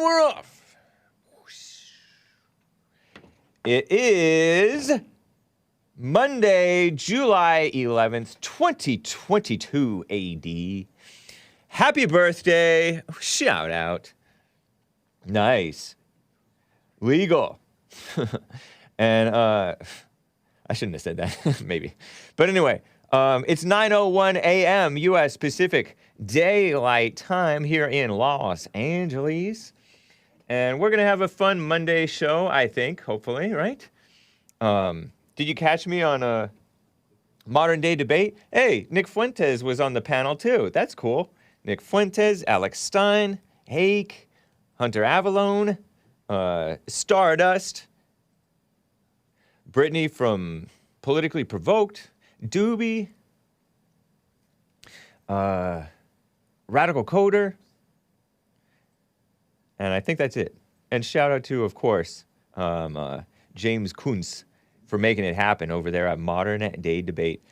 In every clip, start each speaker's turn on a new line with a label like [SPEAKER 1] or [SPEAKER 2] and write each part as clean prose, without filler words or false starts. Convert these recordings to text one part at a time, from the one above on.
[SPEAKER 1] we're off. It is Monday, July 11th, 2022 AD. Happy birthday. Shout out. Nice. Legal. And I shouldn't have said that, maybe. But anyway, it's 9:01 a.m. U.S. Pacific Daylight Time here in Los Angeles. And we're going to have a fun Monday show, I think, hopefully, right? Did you catch me on a modern day debate? Hey, Nick Fuentes was on the panel too. That's cool. Nick Fuentes, Alex Stein, Hake, Hunter Avallone, Stardust, Brittany from Politically Provoked, Doobie, Radical Coder, and I think that's it. And shout out to, of course, James Kuntz for making it happen over there at Modern Day Debate.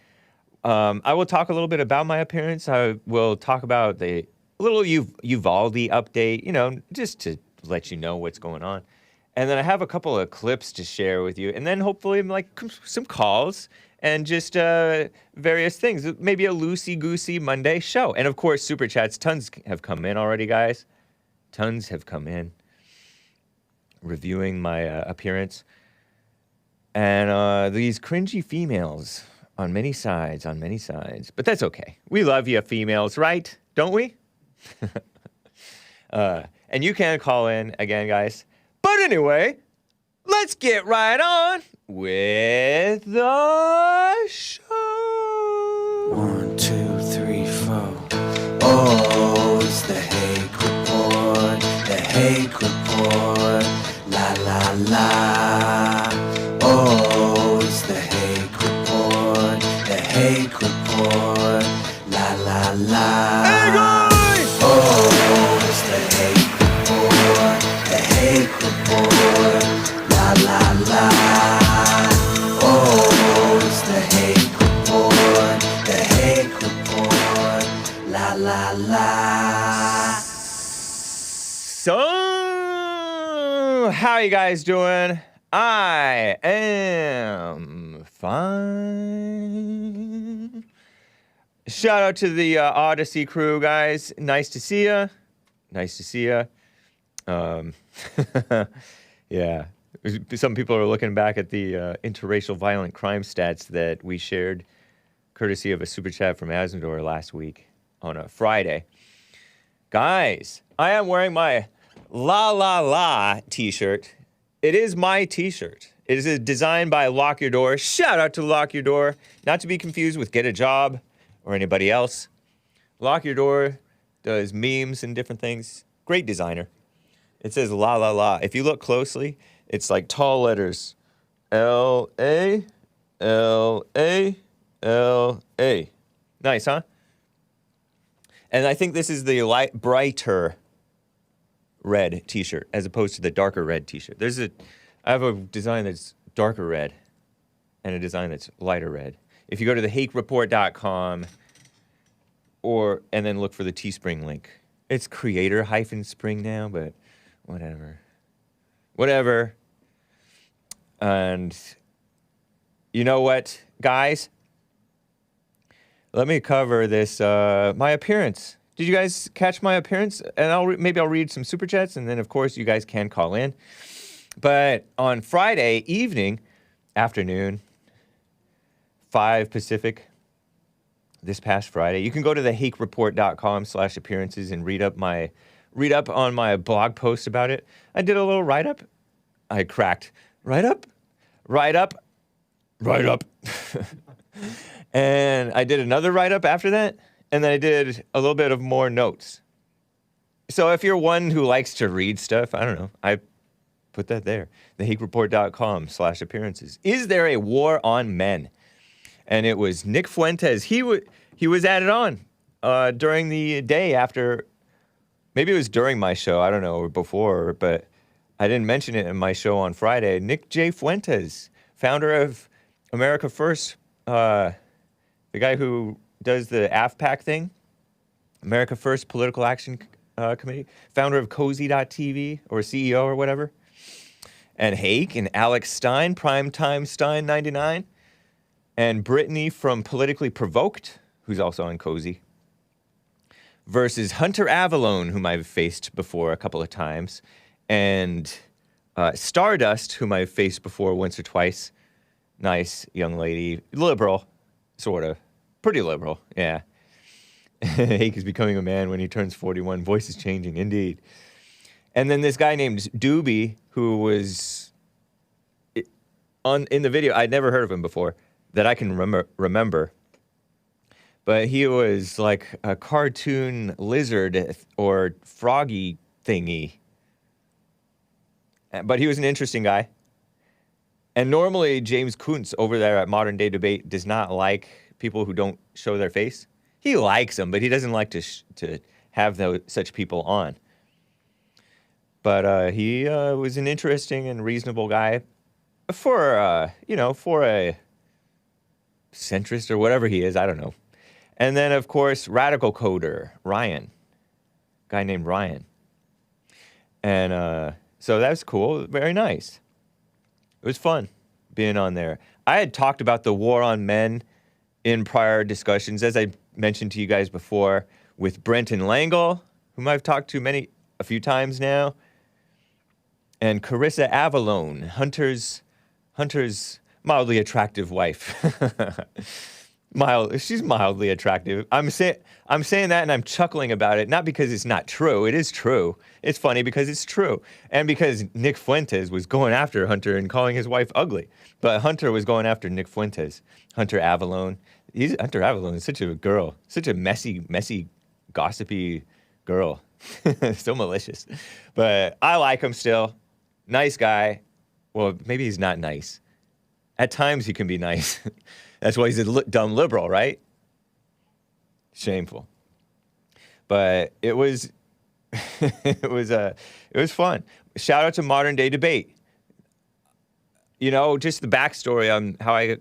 [SPEAKER 1] I will talk a little bit about my appearance. I will talk about the little Uvalde update, you know, just to let you know what's going on. And then I have a couple of clips to share with you. And then hopefully like some calls and just various things. Maybe a loosey-goosey Monday show. And of course, Super Chats. Tons have come in already, guys. Tons have come in reviewing my appearance. And these cringy females on many sides. But that's okay. We love you females, right? Don't we? And you can call in again, guys. But anyway, let's get right on with the show.
[SPEAKER 2] 1, 2, 3, 4. Oh, it's the Hake Report. The Hake Report. La la la. Oh, it's the Hake Report. The Hake Report. La la la.
[SPEAKER 1] Hey guys!
[SPEAKER 2] Oh, it's the Hake Report. The Hake Report. La la la. Oh, it's the Hake Report. The Hake Report. La la la.
[SPEAKER 1] So, how you guys doing? I am fine. Shout out to the Odyssey crew, guys. Nice to see ya. Yeah. Some people are looking back at the interracial violent crime stats that we shared, courtesy of a super chat from Asmodor last week on a Friday. Guys, I am wearing my La La La t-shirt. It is my t-shirt. It is designed by Lock Your Door. Shout out to Lock Your Door. Not to be confused with Get a Job or anybody else. Lock Your Door does memes and different things. Great designer. It says La La La. If you look closely, it's like tall letters. L-A, L-A, L-A. Nice, huh? And I think this is the brighter red t-shirt as opposed to the darker red t-shirt. I have a design that's darker red and a design that's lighter red. If you go to the hakereport.com and then look for the Teespring link. It's creator-spring now, but whatever. And you know what, guys? Let me cover this, my appearance. Did you guys catch my appearance? And maybe I'll read some super chats, and then, of course, you guys can call in. But on Friday afternoon, 5 Pacific, this past Friday, you can go to the hakereport.com/appearances and read up on my blog post about it. I did a little write-up. I cracked. Write-up. And I did another write-up after that. And then I did a little bit of more notes. So if you're one who likes to read stuff, I don't know. I put that there. thehakereport.com/appearances. Is there a war on men? And it was Nick Fuentes. He was added on during the day after. Maybe it was during my show. I don't know, or before. But I didn't mention it in my show on Friday. Nick J. Fuentes, founder of America First. The guy who does the AFPAC thing, America First Political Action Committee, founder of Cozy.tv, or CEO or whatever. And Hake and Alex Stein, Primetime Stein 99. And Brittany from Politically Provoked, who's also on Cozy. Versus Hunter Avallone, whom I've faced before a couple of times. And Stardust, whom I've faced before once or twice. Nice young lady. Liberal, sort of. Pretty liberal, yeah. Hake is becoming a man when he turns 41. Voice is changing, indeed. And then this guy named Doobie, who was in the video. I'd never heard of him before, that I can remember. But he was like a cartoon lizard or froggy thingy. But he was an interesting guy. And normally, James Kuntz over there at Modern Day Debate does not like people who don't show their face. He likes them, but he doesn't like to have such people on. But he was an interesting and reasonable guy for a centrist or whatever he is. I don't know. And then, of course, radical coder, Ryan. Guy named Ryan. And so that was cool. Very nice. It was fun being on there. I had talked about the war on men in prior discussions, as I mentioned to you guys before, with Brenton Langle, whom I've talked to a few times now, and Carissa Avallone, Hunter's mildly attractive wife. She's mildly attractive. I'm saying that, and I'm chuckling about it, not because it's not true. It is true. It's funny because it's true, and because Nick Fuentes was going after Hunter and calling his wife ugly, but Hunter was going after Nick Fuentes. Hunter Avallone. Hunter Avallone is such a girl, such a messy, gossipy girl. So malicious, but I like him still. Nice guy. Well, maybe he's not nice. At times he can be nice. That's why he's a dumb liberal, right? Shameful. But it was it was fun. Shout out to Modern Day Debate. You know, just the backstory on how I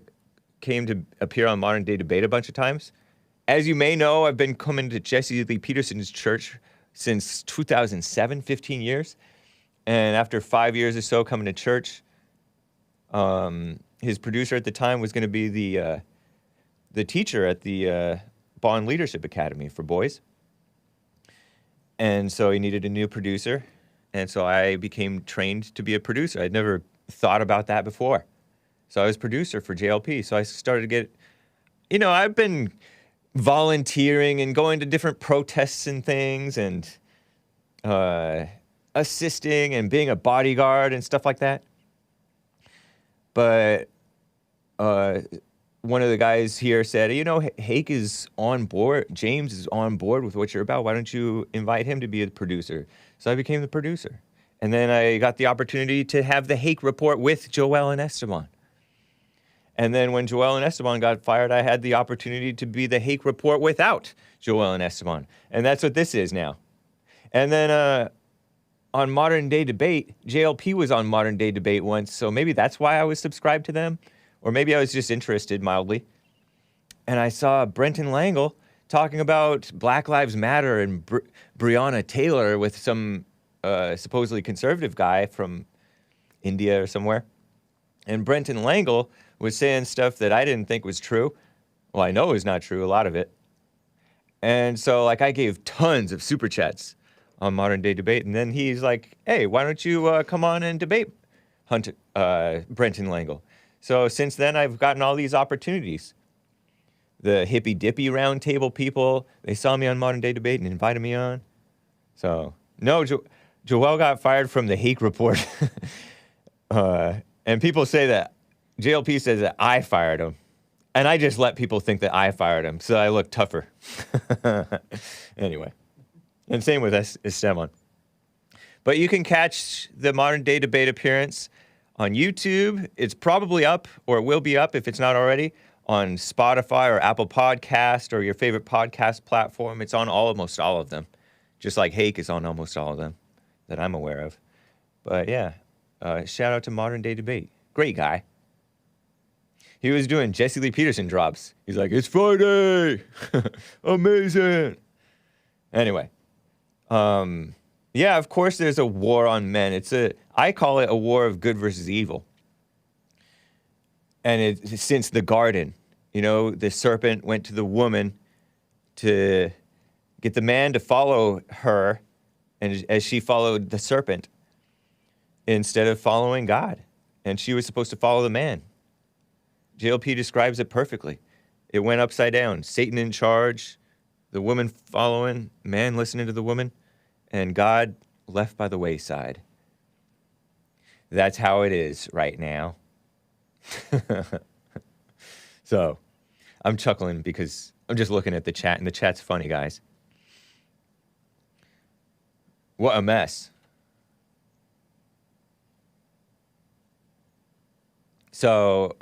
[SPEAKER 1] came to appear on Modern Day Debate a bunch of times. As you may know, I've been coming to Jesse Lee Peterson's church since 2007, 15 years. And after 5 years or so coming to church, his producer at the time was going to be the teacher at the Bond Leadership Academy for boys. And so he needed a new producer. And so I became trained to be a producer. I'd never thought about that before. So I was producer for JLP. So I started to get, I've been volunteering and going to different protests and things and assisting and being a bodyguard and stuff like that. But one of the guys here said, Hake is on board. James is on board with what you're about. Why don't you invite him to be a producer? So I became the producer. And then I got the opportunity to have the Hake Report with Joel and Esteban. And then when Joel and Esteban got fired, I had the opportunity to be the Hake Report without Joel and Esteban. And that's what this is now. And then on Modern Day Debate, JLP was on Modern Day Debate once, so maybe that's why I was subscribed to them. Or maybe I was just interested mildly. And I saw Brenton Langle talking about Black Lives Matter and Breonna Taylor with some supposedly conservative guy from India or somewhere. And Brenton Langle was saying stuff that I didn't think was true. Well, I know is not true, a lot of it. And so, I gave tons of super chats on Modern Day Debate. And then he's like, hey, why don't you come on and debate Brenton Langle? So since then, I've gotten all these opportunities. The hippy dippy round table people, they saw me on Modern Day Debate and invited me on. So, no, Joel got fired from the Hake Report. And people say that, JLP says that I fired him. And I just let people think that I fired him, so I look tougher. Anyway. And same with Esteban. But you can catch the Modern Day Debate appearance on YouTube. It's probably up, or it will be up if it's not already, on Spotify or Apple Podcast or your favorite podcast platform. It's on almost all of them, just like Hake is on almost all of them that I'm aware of. But yeah, shout out to Modern Day Debate. Great guy. He was doing Jesse Lee Peterson drops. He's like, it's Friday. Amazing. Anyway. Yeah, of course there's a war on men. I call it a war of good versus evil. And it's since the garden, the serpent went to the woman to get the man to follow her, and as she followed the serpent instead of following God. And she was supposed to follow the man. JLP describes it perfectly. It went upside down. Satan in charge, the woman following, man listening to the woman, and God left by the wayside. That's how it is right now. So, I'm chuckling because I'm just looking at the chat, and the chat's funny, guys. What a mess. So,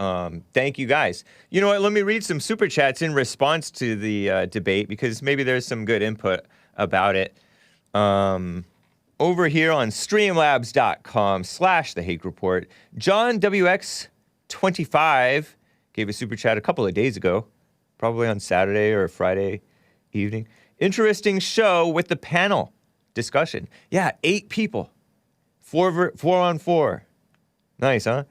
[SPEAKER 1] thank you guys. You know what? Let me read some super chats in response to the debate, because maybe there's some good input about it. Over here on streamlabs.com/the Hake Report, John WX25 gave a super chat a couple of days ago, probably on Saturday or Friday evening. Interesting show with the panel discussion. Yeah, 8 people. 4 on 4. Nice, huh?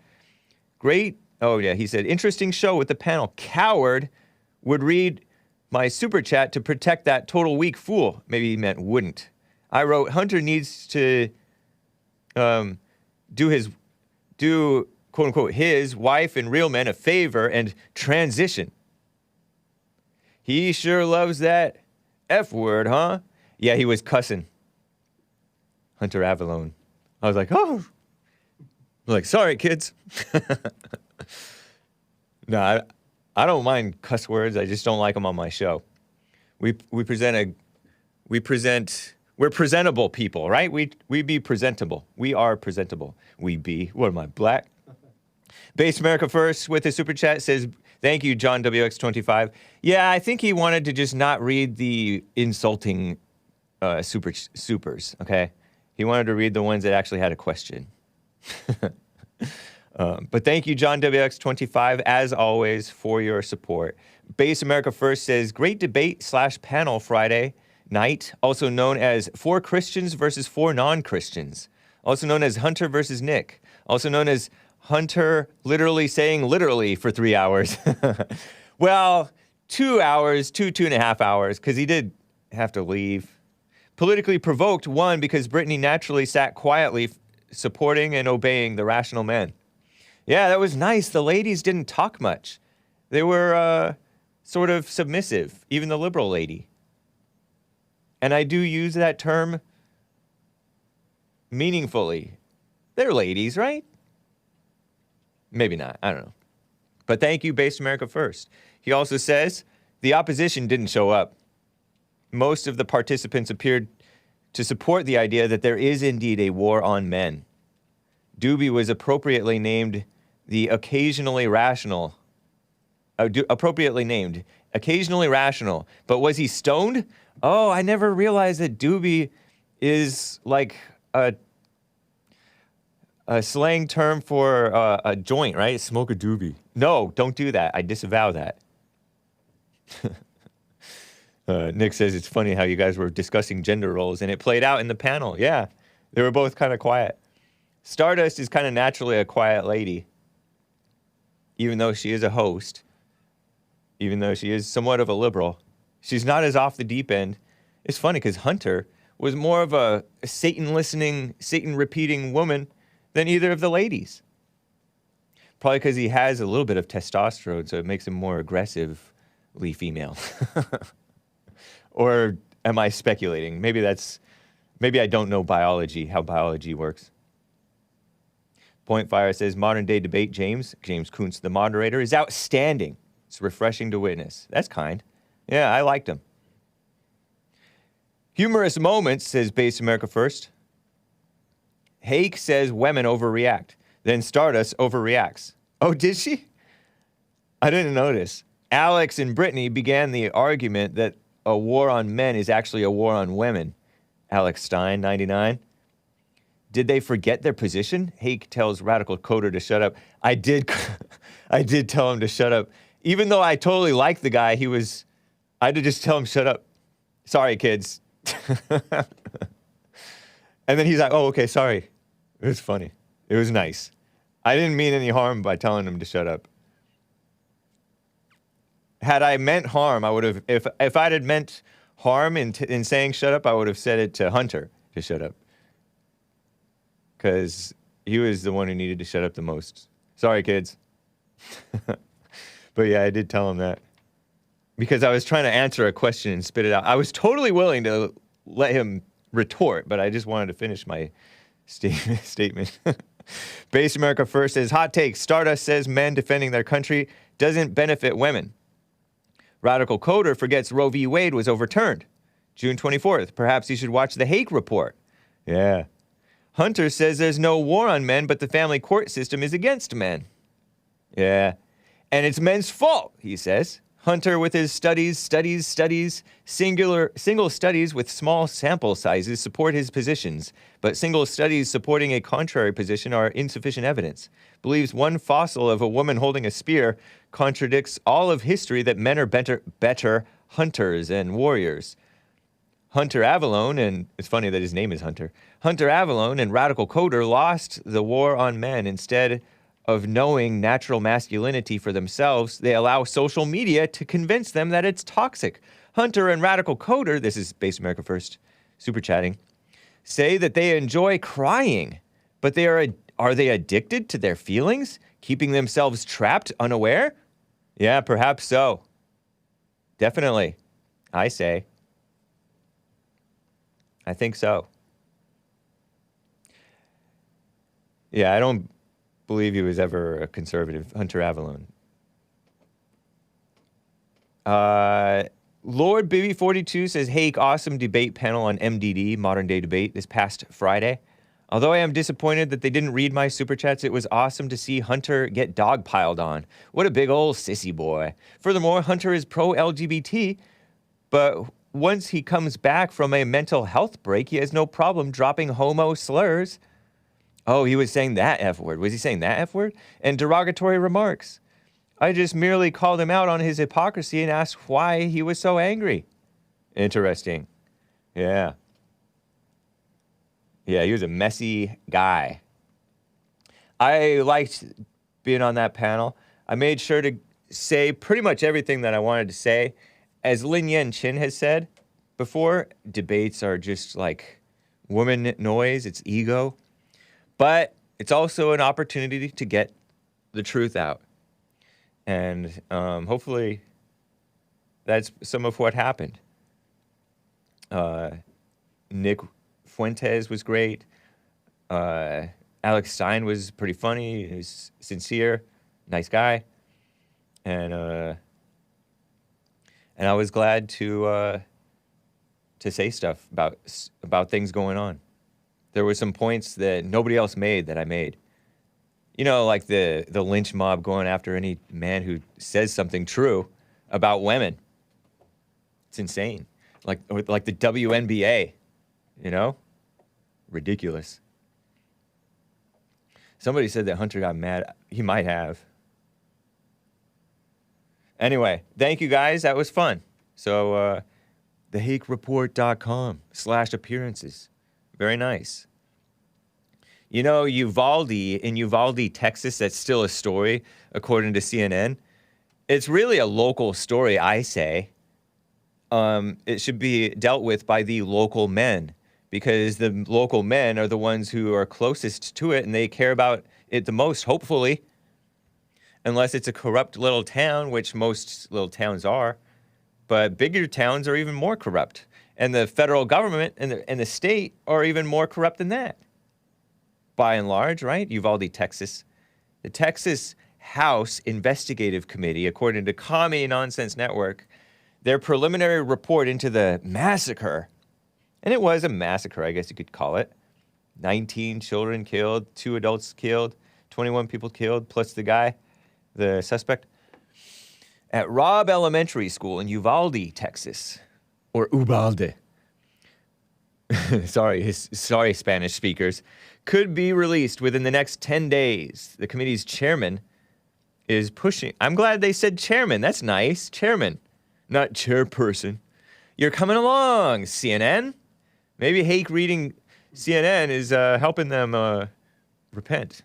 [SPEAKER 1] Great. Oh, yeah, he said, interesting show with the panel. Coward would read my super chat to protect that total weak fool. Maybe he meant wouldn't. I wrote, Hunter needs to do quote unquote his wife and real men a favor and transition. He sure loves that F word, huh? Yeah, he was cussing. Hunter Avallone. I was like, oh. I'm like, sorry, kids. No, I don't mind cuss words. I just don't like them on my show. We're presentable people, right? We be presentable. We are presentable. What am I, black? Base America First with a super chat says, thank you, John WX25. Yeah, I think he wanted to just not read the insulting supers, okay? He wanted to read the ones that actually had a question. But thank you, John WX25, as always, for your support. Base America First says, great debate/panel Friday night, also known as 4 Christians versus 4 non-Christians, also known as Hunter versus Nick, also known as Hunter literally saying literally for 3 hours. Well, 2 hours, 2.5 hours, because he did have to leave. Politically provoked, 1, because Brittany naturally sat quietly supporting and obeying the rational man. Yeah, that was nice. The ladies didn't talk much. They were sort of submissive, even the liberal lady. And I do use that term meaningfully. They're ladies, right? Maybe not. I don't know. But thank you, Base America First. He also says, the opposition didn't show up. Most of the participants appeared to support the idea that there is indeed a war on men. Doobie was appropriately named the occasionally rational. Appropriately named, occasionally rational. But was he stoned? Oh, I never realized that doobie is like a slang term for a joint, right? Smoke a doobie. No, don't do that. I disavow that. Nick says it's funny how you guys were discussing gender roles, and it played out in the panel. Yeah, they were both kind of quiet. Stardust is kind of naturally a quiet lady, even though she is a host, even though she is somewhat of a liberal. She's not as off the deep end. It's funny because Hunter was more of a Satan-listening, Satan-repeating woman than either of the ladies. Probably because he has a little bit of testosterone, so it makes him more aggressively female. Or am I speculating? Maybe I don't know biology, how biology works. Point Fire says, modern day debate, James Kuntz, the moderator, is outstanding. It's refreshing to witness. That's kind. Yeah, I liked him. Humorous moments, says Base America First. Hake says women overreact. Then Stardust overreacts. Oh, did she? I didn't notice. Alex and Brittany began the argument that a war on men is actually a war on women. Alex Stein, 99. Did they forget their position? Hake tells Radical Coder to shut up. I did tell him to shut up. Even though I totally liked the guy, I had to just tell him shut up. Sorry, kids. And then he's like, oh, okay, sorry. It was funny. It was nice. I didn't mean any harm by telling him to shut up. Had I meant harm, I would have, if I'd had meant harm in saying shut up, I would have said it to Hunter to shut up. Because he was the one who needed to shut up the most. Sorry, kids. But yeah, I did tell him that. Because I was trying to answer a question and spit it out. I was totally willing to let him retort, but I just wanted to finish my statement. Base America First says, hot take, Stardust says men defending their country doesn't benefit women. Radical Coder forgets Roe v. Wade was overturned. June 24th, perhaps you should watch the Hake Report. Yeah. Hunter says there's no war on men, but the family court system is against men. Yeah. And it's men's fault, he says. Hunter with his studies, single studies with small sample sizes support his positions, but single studies supporting a contrary position are insufficient evidence. Believes one fossil of a woman holding a spear contradicts all of history that men are better hunters and warriors. Hunter Avallone, and it's funny that his name is Hunter, Hunter Avallone and Radical Coder lost the war on men. Instead of knowing natural masculinity for themselves, they allow social media to convince them that it's toxic. Hunter and Radical Coder, this is Base America First, super chatting, say that they enjoy crying, but are they addicted to their feelings, keeping themselves trapped unaware? Yeah, perhaps so. Definitely, I say. I think so. Yeah, I don't believe he was ever a conservative, Hunter Avallone. Lord Bibby42 says, Hake, awesome debate panel on MDD, modern day debate, this past Friday. Although I am disappointed that they didn't read my super chats, it was awesome to see Hunter get dogpiled on. What a big old sissy boy. Furthermore, Hunter is pro-LGBT, but once he comes back from a mental health break, he has no problem dropping homo slurs. Oh, he was saying that F word. Was he saying that F word? And derogatory remarks. I just merely called him out on his hypocrisy and asked why he was so angry. Interesting. Yeah. Yeah, he was a messy guy. I liked being on that panel. I made sure to say pretty much everything that I wanted to say. As Lin Yen Chin has said before, debates are just like woman noise. It's ego. But it's also an opportunity to get the truth out. And hopefully that's some of what happened. Nick Fuentes was great. Alex Stein was pretty funny. He was sincere, nice guy. And I was glad to say stuff about things going on. There were some points that nobody else made that I made. You know, like the lynch mob going after any man who says something true about women. It's insane. Like the WNBA, you know? Ridiculous. Somebody said that Hunter got mad. He might have. Anyway, thank you guys. That was fun. So, thehakereport.com/appearances. Very nice. You know, in Uvalde, Texas, that's still a story, according to CNN. It's really a local story, I say. It should be dealt with by the local men, because the local men are the ones who are closest to it, and they care about it the most, hopefully. Unless it's a corrupt little town, which most little towns are. But bigger towns are even more corrupt. And the federal government and the state are even more corrupt than that. By and large, right? Uvalde, Texas. The Texas House Investigative Committee, according to Commie Nonsense Network, their preliminary report into the massacre, and it was a massacre, I guess you could call it. 19 children killed, 2 adults killed, 21 people killed, plus the guy, the suspect, at Robb Elementary School in Uvalde, Texas. Or Uvalde. Sorry, Spanish speakers. Could be released within the next 10 days. The committee's chairman is pushing. I'm glad they said chairman. That's nice. Chairman, not chairperson. You're coming along, CNN. Maybe Hake reading CNN is helping them repent.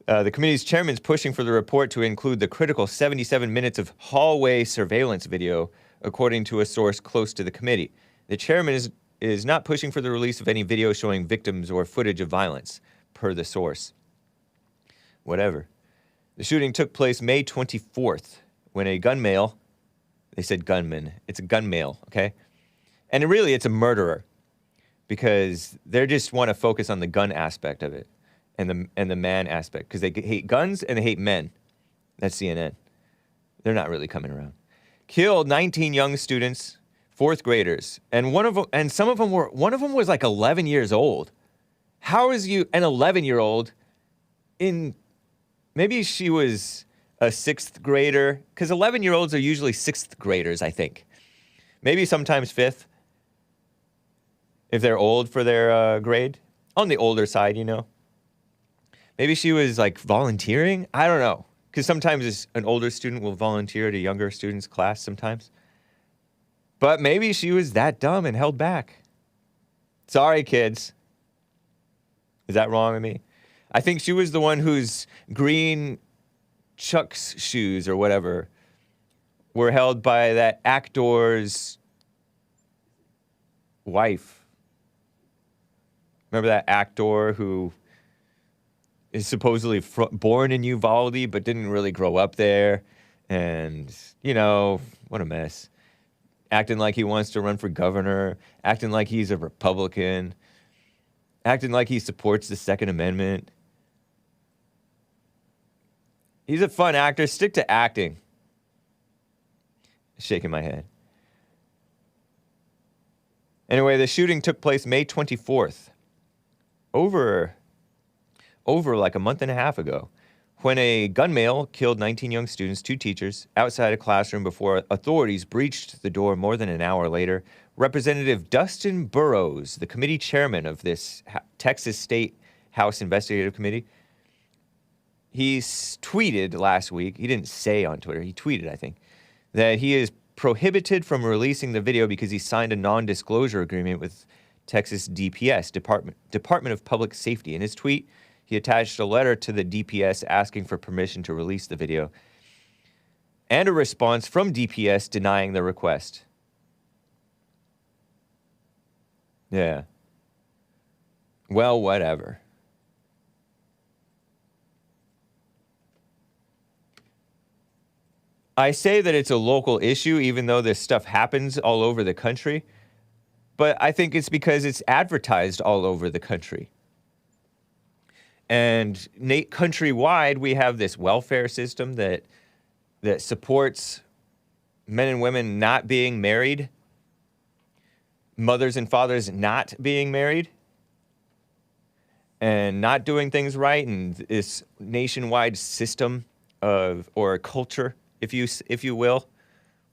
[SPEAKER 1] The committee's chairman is pushing for the report to include the critical 77 minutes of hallway surveillance video, according to a source close to the committee. The chairman is not pushing for the release of any video showing victims or footage of violence, per the source. Whatever. The shooting took place May 24th, when a gun male, they said gunman, it's a gun male, okay? And really, it's a murderer, because they just want to focus on the gun aspect of it. And the man aspect, because they hate guns and they hate men. That's CNN. They're not really coming around. Killed 19 young students, fourth graders, and one of them was like 11 years old. How is you an 11-year-old in? Maybe she was a sixth grader, because 11-year-olds are usually sixth graders, I think. Maybe sometimes fifth, if they're old for their grade, on the older side, you know. Maybe she was, like, volunteering? I don't know. Because sometimes an older student will volunteer at a younger student's class sometimes. But maybe she was that dumb and held back. Sorry, kids. Is that wrong of me? I think she was the one whose green Chuck's shoes or whatever were held by that actor's wife. Remember that actor who is supposedly born in Uvalde, but didn't really grow up there. And, you know, what a mess. Acting like he wants to run for governor, acting like he's a Republican, acting like he supports the Second Amendment. He's a fun actor. Stick to acting. Shaking my head. Anyway, the shooting took place May 24th. Over like a month and a half ago, when a gun male killed 19 young students, 2 teachers, outside a classroom before authorities breached the door more than an hour later. Representative Dustin Burrows, the committee chairman of this Texas State House Investigative Committee, he tweeted last week, he didn't say on Twitter, he tweeted, I think, that he is prohibited from releasing the video because he signed a non-disclosure agreement with Texas DPS, Department of Public Safety. In his tweet, he attached a letter to the DPS asking for permission to release the video, and a response from DPS denying the request. Yeah. Well, whatever. I say that it's a local issue, even though this stuff happens all over the country, but I think it's because it's advertised all over the country. And countrywide, we have this welfare system that supports men and women not being married, mothers and fathers not being married, and not doing things right, and this nationwide system or culture, if you will,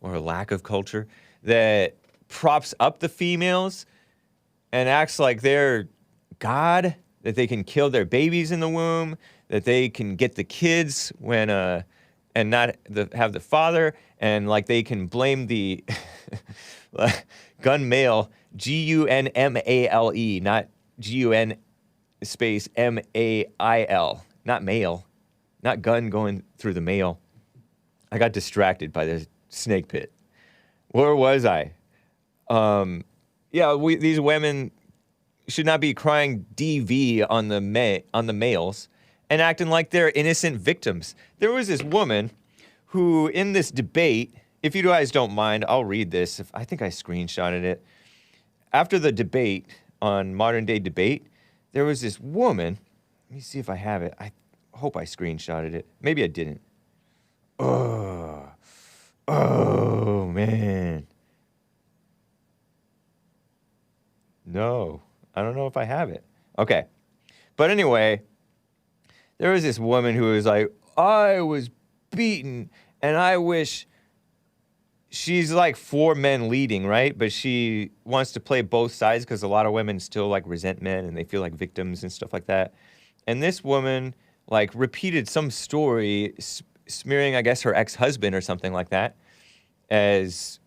[SPEAKER 1] or a lack of culture, that props up the females and acts like they're God, that they can kill their babies in the womb, that they can get the kids when and not have the father, and like they can blame the gun male, G-U-N-M-A-L-E, not G-U-N space M-A-I-L, not male, not gun going through the mail. I got distracted by the snake pit. Where was I? These women should not be crying DV on the males and acting like they're innocent victims. There was this woman who, in this debate, if you guys don't mind, I'll read this. I think I screenshotted it. After the debate on Modern Day Debate, there was this woman. Let me see if I have it. I hope I screenshotted it. Maybe I didn't. Oh, man. No, I don't know if I have it. Okay. But anyway, there was this woman who was like, I was beaten, and I wish... She's like for men leading, right? But she wants to play both sides because a lot of women still like resent men and they feel like victims and stuff like that. And this woman like repeated some story smearing, I guess, her ex-husband or something like that as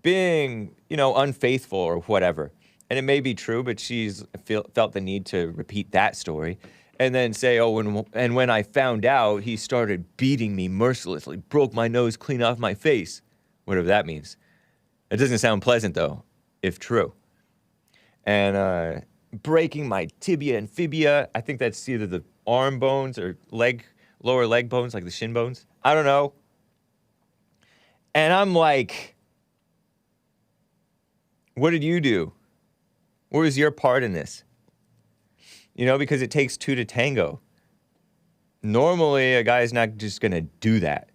[SPEAKER 1] being, unfaithful or whatever. And it may be true, but she's felt the need to repeat that story and then say, when I found out, he started beating me mercilessly, broke my nose clean off my face, whatever that means. It doesn't sound pleasant, though, if true. And breaking my tibia and fibia, I think that's either the arm bones or lower leg bones, like the shin bones. I don't know. And I'm like, what did you do? What was your part in this? Because it takes two to tango. Normally, a guy's not just going to do that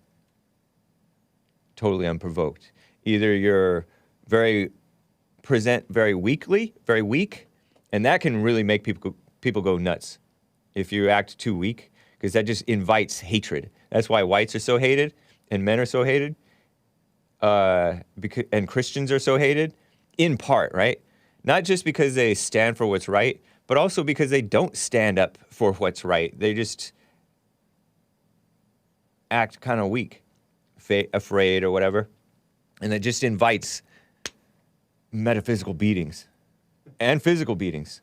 [SPEAKER 1] totally unprovoked. Either you're present very weak, and that can really make people go nuts if you act too weak, because that just invites hatred. That's why whites are so hated and men are so hated, and Christians are so hated, in part, right? Not just because they stand for what's right, but also because they don't stand up for what's right. They just act kind of weak, afraid or whatever. And that just invites metaphysical beatings and physical beatings.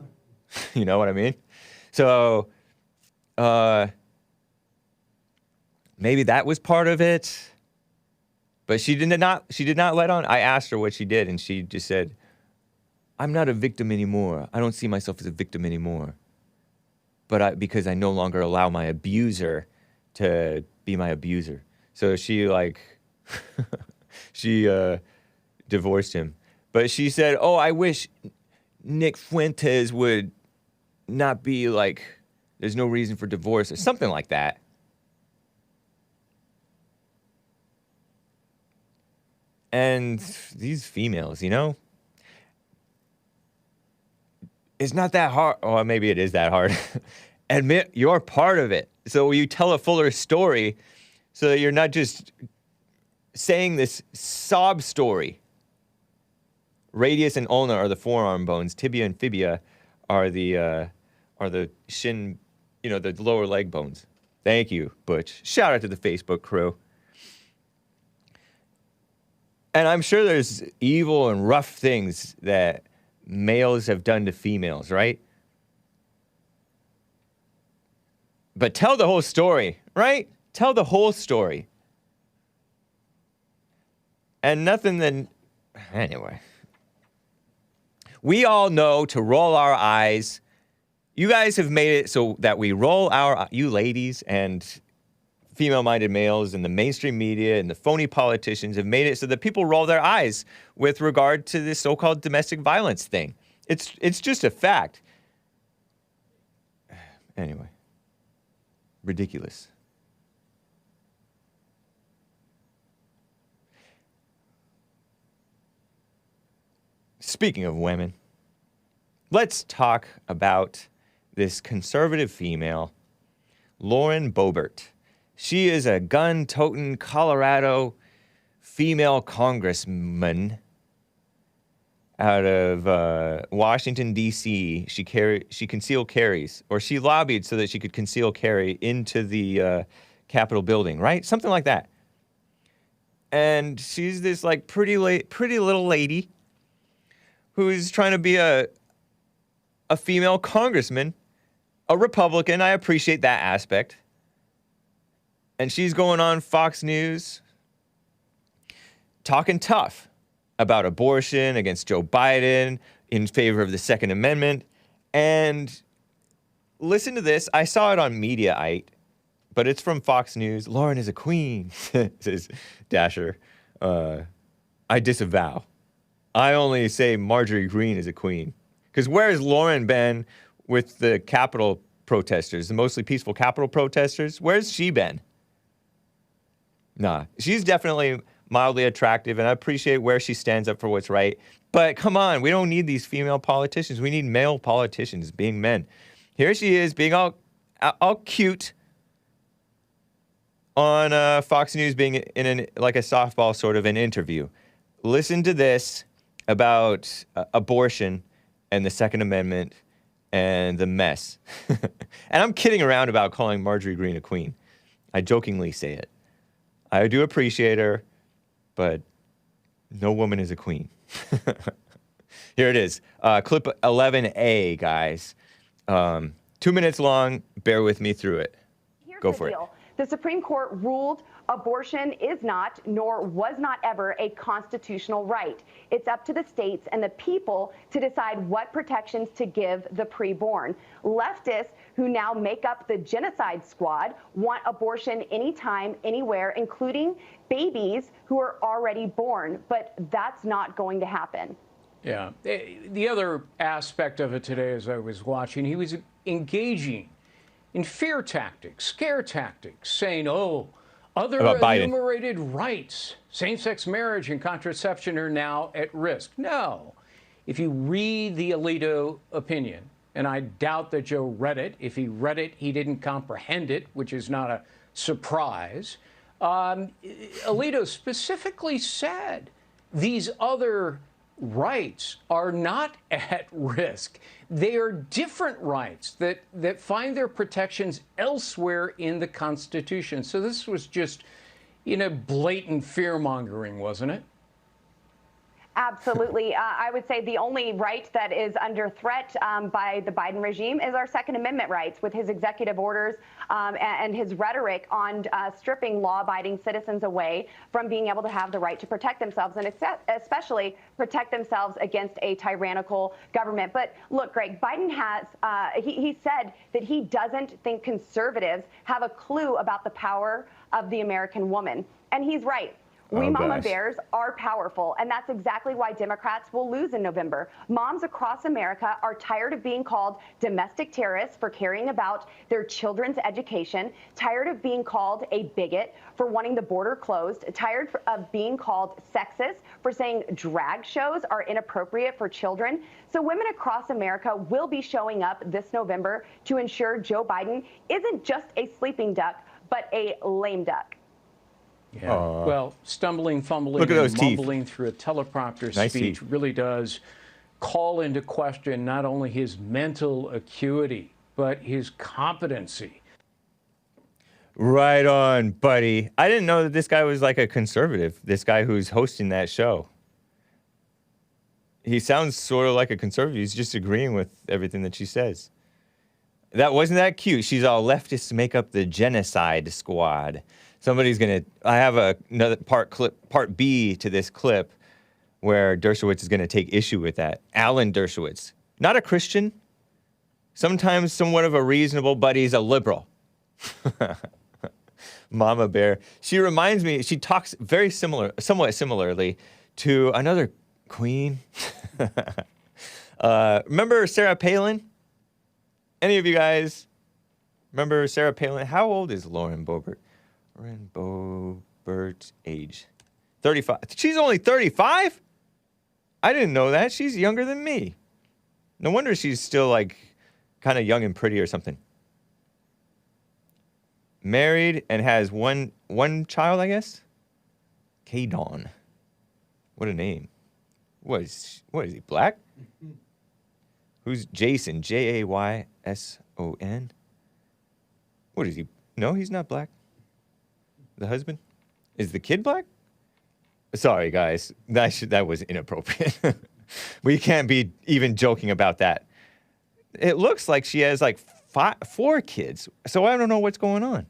[SPEAKER 1] You know what I mean? So maybe that was part of it. But she did not let on. I asked her what she did, and she just said, I'm not a victim anymore. I don't see myself as a victim anymore. But because I no longer allow my abuser to be my abuser. So she divorced him. But she said, I wish Nick Fuentes would not be like, there's no reason for divorce, or something like that. And these females, it's not that hard. Or maybe it is that hard. Admit you're part of it. So you tell a fuller story so that you're not just saying this sob story. Radius and ulna are the forearm bones. Tibia and fibia are the shin, the lower leg bones. Thank you, Butch. Shout out to the Facebook crew. And I'm sure there's evil and rough things that males have done to females, right? But tell the whole story, right? Tell the whole story. And nothing then... Anyway. We all know to roll our eyes. You guys have made it so that we roll our... You ladies and female-minded males and the mainstream media and the phony politicians have made it so that people roll their eyes with regard to this so-called domestic violence thing. It's just a fact. Anyway. Ridiculous. Speaking of women, let's talk about this conservative female, Lauren Boebert. She is a gun-toting Colorado female congressman out of Washington, D.C. She concealed carries, or she lobbied so that she could conceal carry into the Capitol building, right? Something like that. And she's this pretty little lady who's trying to be a female congressman, a Republican. I appreciate that aspect. And she's going on Fox News talking tough about abortion, against Joe Biden, in favor of the Second Amendment. And listen to this. I saw it on Mediaite, but it's from Fox News. Lauren is a queen, says Dasher. I disavow. I only say Marjorie Greene is a queen. Because where has Lauren been with the Capitol protesters, the mostly peaceful Capitol protesters? Where's she been? Nah, she's definitely mildly attractive, and I appreciate where she stands up for what's right. But come on, we don't need these female politicians. We need male politicians being men. Here she is being all cute on Fox News, being in a softball sort of an interview. Listen to this about abortion and the Second Amendment and the mess. And I'm kidding around about calling Marjorie Greene a queen. I jokingly say it. I do appreciate her, but No woman is a queen. Here it is. Clip 11A, guys. 2 minutes long. Bear with me through it. Go for it.
[SPEAKER 3] The Supreme Court ruled abortion is not, nor was not ever, a constitutional right. It's up to the states and the people to decide what protections to give the preborn. Leftists, who now make up the genocide squad, want abortion anytime, anywhere, including babies who are already born. But that's not going to happen.
[SPEAKER 4] Yeah. The other aspect of it today, as I was watching, he was engaging in fear tactics, scare tactics, saying, oh, other enumerated rights, same-sex marriage and contraception are now at risk. No. If you read the Alito opinion, and I doubt that Joe read it. If he read it, he didn't comprehend it, which is not a surprise. Alito specifically said these other rights are not at risk. They are different rights that find their protections elsewhere in the Constitution. So this was just, blatant fear-mongering, wasn't it?
[SPEAKER 3] Absolutely. I would say the only right that is under threat by the Biden regime is our Second Amendment rights, with his executive orders and his rhetoric on stripping law-abiding citizens away from being able to have the right to protect themselves, and especially protect themselves against a tyrannical government. But look, Greg, Biden has, he said that he doesn't think conservatives have a clue about the power of the American woman. And he's right. We mama bears are powerful, and that's exactly why Democrats will lose in November. Moms across America are tired of being called domestic terrorists for caring about their children's education, tired of being called a bigot for wanting the border closed, tired of being called sexist for saying drag shows are inappropriate for children. So women across America will be showing up this November to ensure Joe Biden isn't just a sleeping duck, but a lame duck.
[SPEAKER 4] Yeah. Well, stumbling, fumbling,
[SPEAKER 1] Look at those
[SPEAKER 4] and mumbling through a teleprompter speech really does call into question not only his mental acuity, but his competency.
[SPEAKER 1] Right on, buddy. I didn't know that this guy was like a conservative, this guy who's hosting that show. He sounds sort of like a conservative. He's just agreeing with everything that she says. That wasn't that cute. She's all leftists make up the genocide squad. Somebody's going to, I have another part B to this clip where Dershowitz is going to take issue with that. Alan Dershowitz, not a Christian, sometimes somewhat of a reasonable, but he's a liberal. Mama Bear. She reminds me, she talks somewhat similarly to another queen. Remember Sarah Palin? Any of you guys remember Sarah Palin? How old is Lauren Boebert? Lauren Boebert's age. 35. She's only 35? I didn't know that. She's younger than me. No wonder she's still like kind of young and pretty or something. Married and has one child, I guess? K-Dawn. What a name. What is he, black? Who's Jason? Jayson? What is he? No, he's not black. The husband? Is the kid black? Sorry, guys. That was inappropriate. We can't be even joking about that. It looks like she has like 4 kids. So I don't know what's going on.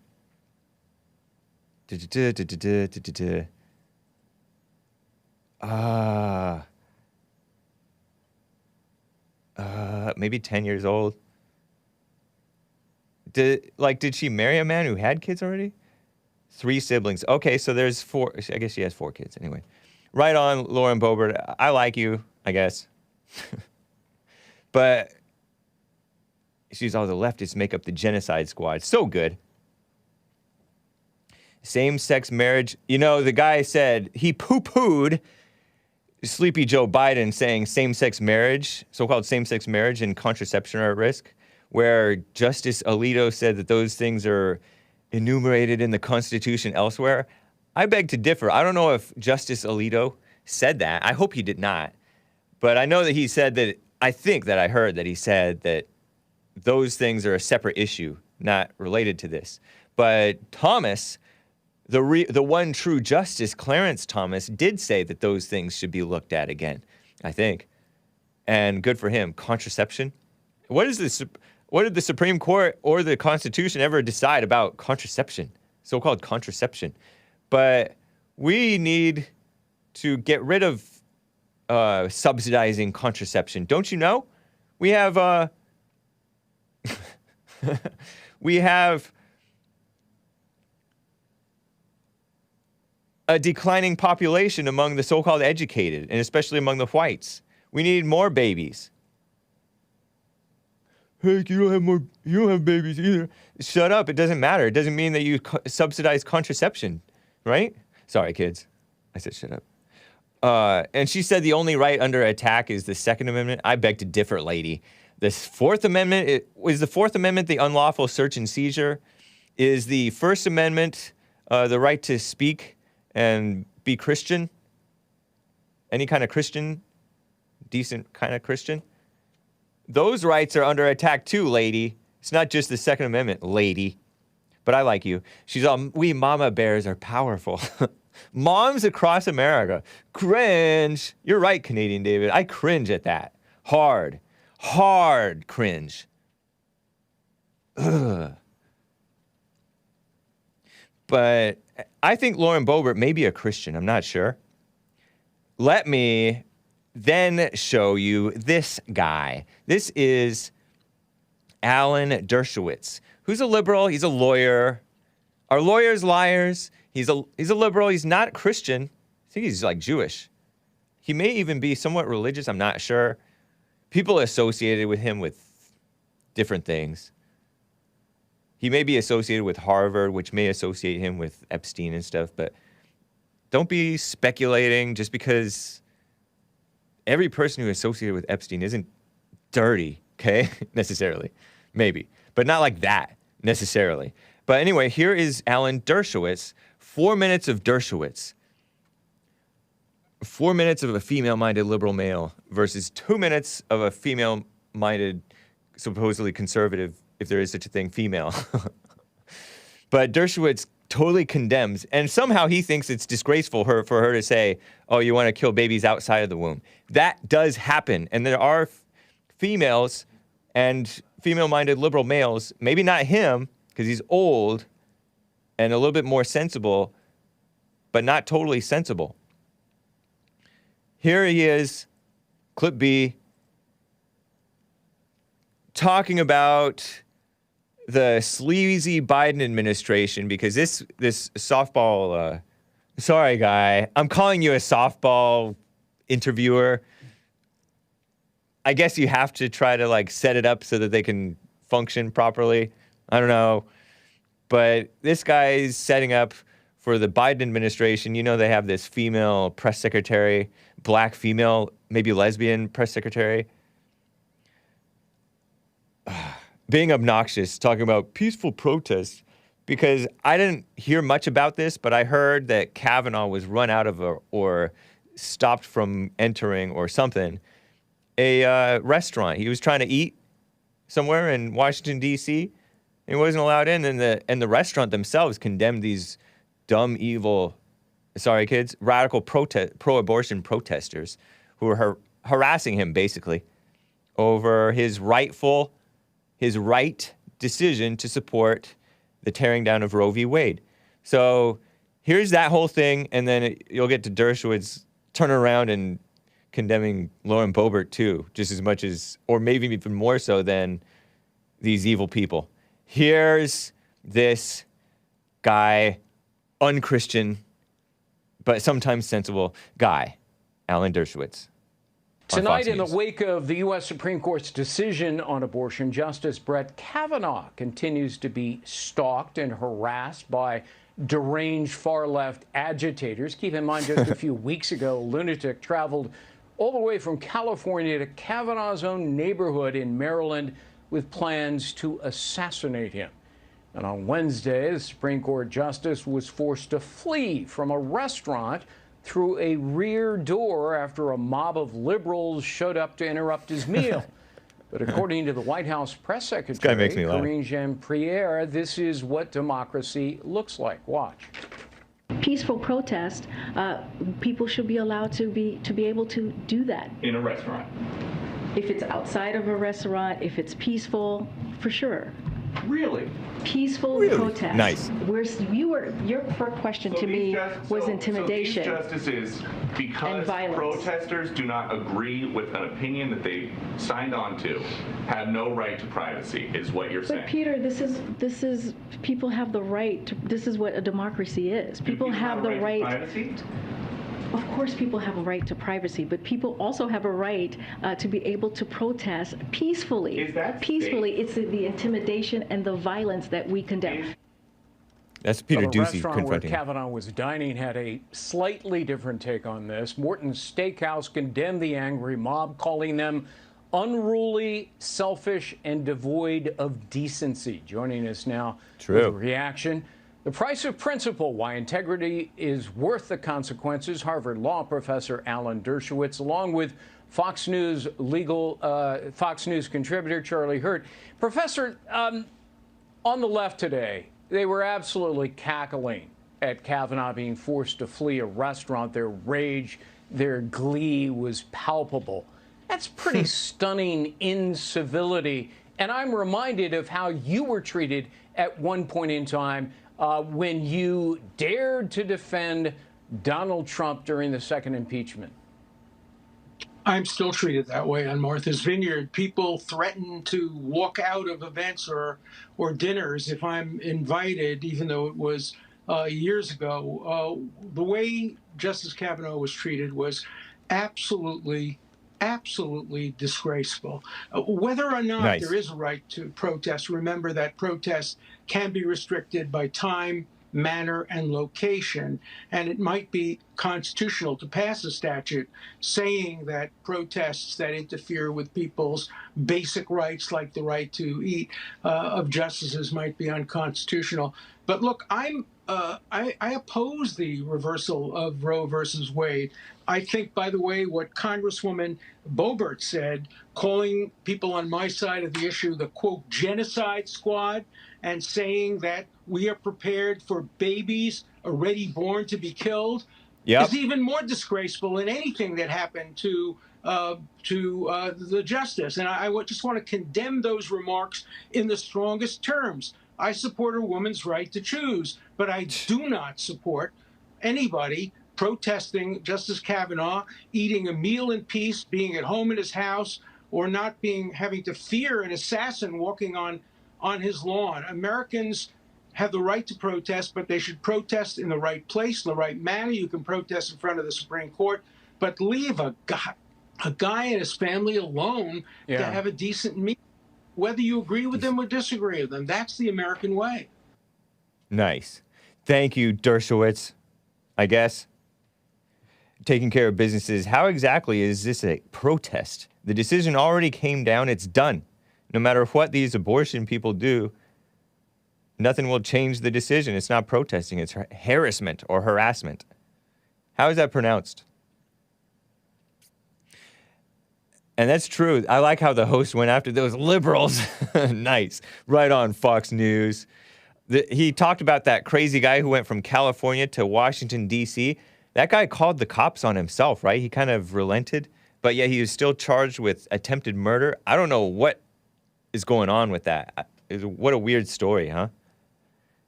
[SPEAKER 1] Maybe 10 years old. Did she marry a man who had kids already? 3 siblings. Okay, so there's 4. I guess she has 4 kids. Anyway, right on, Lauren Boebert. I like you, I guess. But she's all the leftists make up the genocide squad. So good. Same-sex marriage. You know, the guy said he poo-pooed Sleepy Joe Biden saying same-sex marriage, so-called same-sex marriage and contraception are at risk, where Justice Alito said that those things are enumerated in the Constitution elsewhere. I beg to differ. I don't know if Justice Alito said that. I hope he did not. But I know that he said that, I think that I heard that he said that those things are a separate issue, not related to this. But Thomas, the one true justice, Clarence Thomas, did say that those things should be looked at again, I think. And good for him. Contraception. What did the Supreme Court or the Constitution ever decide about contraception? So-called contraception. But we need to get rid of subsidizing contraception. Don't you know? We have a declining population among the so-called educated, and especially among the whites. We need more babies. Hey, you don't have babies either. Shut up. It doesn't matter. It doesn't mean that you subsidize contraception, right? Sorry, kids. I said shut up. And she said the only right under attack is the Second Amendment. I beg to differ, lady. The Fourth Amendment, is the Fourth Amendment the unlawful search and seizure? Is the First Amendment the right to speak and be Christian? Any kind of Christian? Decent kind of Christian? Those rights are under attack too, lady. It's not just the Second Amendment, lady. But I like you. She's all, we mama bears are powerful. Moms across America. Cringe. You're right, Canadian David. I cringe at that. Hard cringe. Ugh. But I think Lauren Boebert may be a Christian. I'm not sure. Let me then show you this guy. This is Alan Dershowitz, who's a liberal. He's a lawyer. Are lawyers liars? He's a liberal. He's not Christian. I think he's like Jewish. He may even be somewhat religious. I'm not sure. People associated with him with different things. He may be associated with Harvard, which may associate him with Epstein and stuff, but don't be speculating just because every person who is associated with Epstein isn't dirty, okay? Necessarily. Maybe. But not like that, necessarily. But anyway, here is Alan Dershowitz. 4 minutes of Dershowitz. 4 minutes of a female-minded liberal male versus 2 minutes of a female-minded, supposedly conservative, if there is such a thing, female. But Dershowitz totally condemns, and somehow he thinks it's disgraceful for her to say, oh, you want to kill babies outside of the womb. That does happen, and there are females and female-minded liberal males, maybe not him, because he's old and a little bit more sensible, but not totally sensible. Here he is, clip B, talking about the sleazy Biden administration, because this softball, sorry guy, I'm calling you a softball interviewer. I guess you have to try to like set it up so that they can function properly. I don't know. But this guy's setting up for the Biden administration. You know, they have this female press secretary, black female, maybe lesbian press secretary. Being obnoxious, talking about peaceful protests, because I didn't hear much about this, but I heard that Kavanaugh was run out of or stopped from entering or something, a restaurant. He was trying to eat somewhere in Washington, D.C., and he wasn't allowed in, and the restaurant themselves condemned these dumb, evil, sorry kids, radical pro-abortion protesters who were harassing him, basically, over his right decision to support the tearing down of Roe v. Wade. So here's that whole thing, and then you'll get to Dershowitz turn around and condemning Lauren Boebert too, just as much as, or maybe even more so than these evil people. Here's this guy, unchristian, but sometimes sensible guy, Alan Dershowitz.
[SPEAKER 4] Tonight, in the wake of the U.S. Supreme Court's decision on abortion, Justice Brett Kavanaugh continues to be stalked and harassed by deranged far-left agitators. Keep in mind, just a few weeks ago, a lunatic traveled all the way from California to Kavanaugh's own neighborhood in Maryland with plans to assassinate him. And on Wednesday, the Supreme Court justice was forced to flee from a restaurant through a rear door after a mob of liberals showed up to interrupt his meal. But according to the White House press secretary, Karine Jean-Pierre, this is what democracy looks like. Watch.
[SPEAKER 5] peaceful protest, people should be allowed to be able to do that.
[SPEAKER 6] In a restaurant?
[SPEAKER 5] If it's outside of a restaurant, if it's peaceful, for sure.
[SPEAKER 6] Really?
[SPEAKER 5] Peaceful protest.
[SPEAKER 1] Nice.
[SPEAKER 5] Your first question to me was intimidation.
[SPEAKER 6] So these justices, because protesters do not agree with an opinion that they signed on to, have no right to privacy, is what you're saying.
[SPEAKER 5] But Peter, this is people have the right to, this is what a democracy is. People have the right
[SPEAKER 6] to privacy?
[SPEAKER 5] Of course, people have a right to privacy, but people also have a right to be able to protest peacefully.
[SPEAKER 6] Is that
[SPEAKER 5] peacefully?
[SPEAKER 6] safe?
[SPEAKER 5] It's the intimidation and the violence that we condemn.
[SPEAKER 1] That's Peter
[SPEAKER 4] The
[SPEAKER 1] Ducey
[SPEAKER 4] restaurant
[SPEAKER 1] confronting.
[SPEAKER 4] where Kavanaugh was dining had a slightly different take on this. Morton's Steakhouse condemned the angry mob, calling them unruly, selfish, and devoid of decency. Joining us now with a reaction. The price of principle, why integrity is worth the consequences. Harvard Law professor Alan Dershowitz, along with Fox News Fox News contributor Charlie Hurt. Professor, on the left today, they were absolutely cackling at Kavanaugh being forced to flee a restaurant. Their rage, their glee was palpable. That's pretty stunning incivility. And I'm reminded of how you were treated at one point in time when you dared to defend Donald Trump during the second impeachment.
[SPEAKER 7] I'm still treated that way on Martha's Vineyard. People threaten to walk out of events or dinners if I'm invited, even though it was years ago. The way Justice Kavanaugh was treated was absolutely disgraceful. Whether or not there is a right to protest, remember that protests can be restricted by time, manner, and location, and it might be constitutional to pass a statute saying that protests that interfere with people's basic rights, like the right to eat, of justices might be unconstitutional. But look, I oppose the reversal of Roe versus Wade. I think, by the way, what Congresswoman Boebert said, calling people on my side of the issue the, quote, genocide squad, and saying that we are prepared for babies already born to be killed, is even more disgraceful than anything that happened to the justice. And I just want to condemn those remarks in the strongest terms. I support a woman's right to choose, but I do not support anybody protesting Justice Kavanaugh, eating a meal in peace, being at home in his house, or not having to fear an assassin walking on his lawn. Americans have the right to protest, but they should protest in the right place, in the right manner. You can protest in front of the Supreme Court, but leave a guy and his family alone to have a decent meal, whether you agree with them or disagree with them. That's the American way.
[SPEAKER 1] Nice. Thank you, Dershowitz, I guess. Taking care of businesses. How exactly is this a protest? The decision already came down. It's done. No matter what these abortion people do, nothing will change the decision. It's not protesting. It's harassment or harassment. How is that pronounced? And that's true. I like how the host went after those liberals. Nice. Right on Fox News. He talked about that crazy guy who went from California to Washington, D.C. That guy called the cops on himself, right? He kind of relented, but yet he was still charged with attempted murder. I don't know what is going on with that. What a weird story, huh?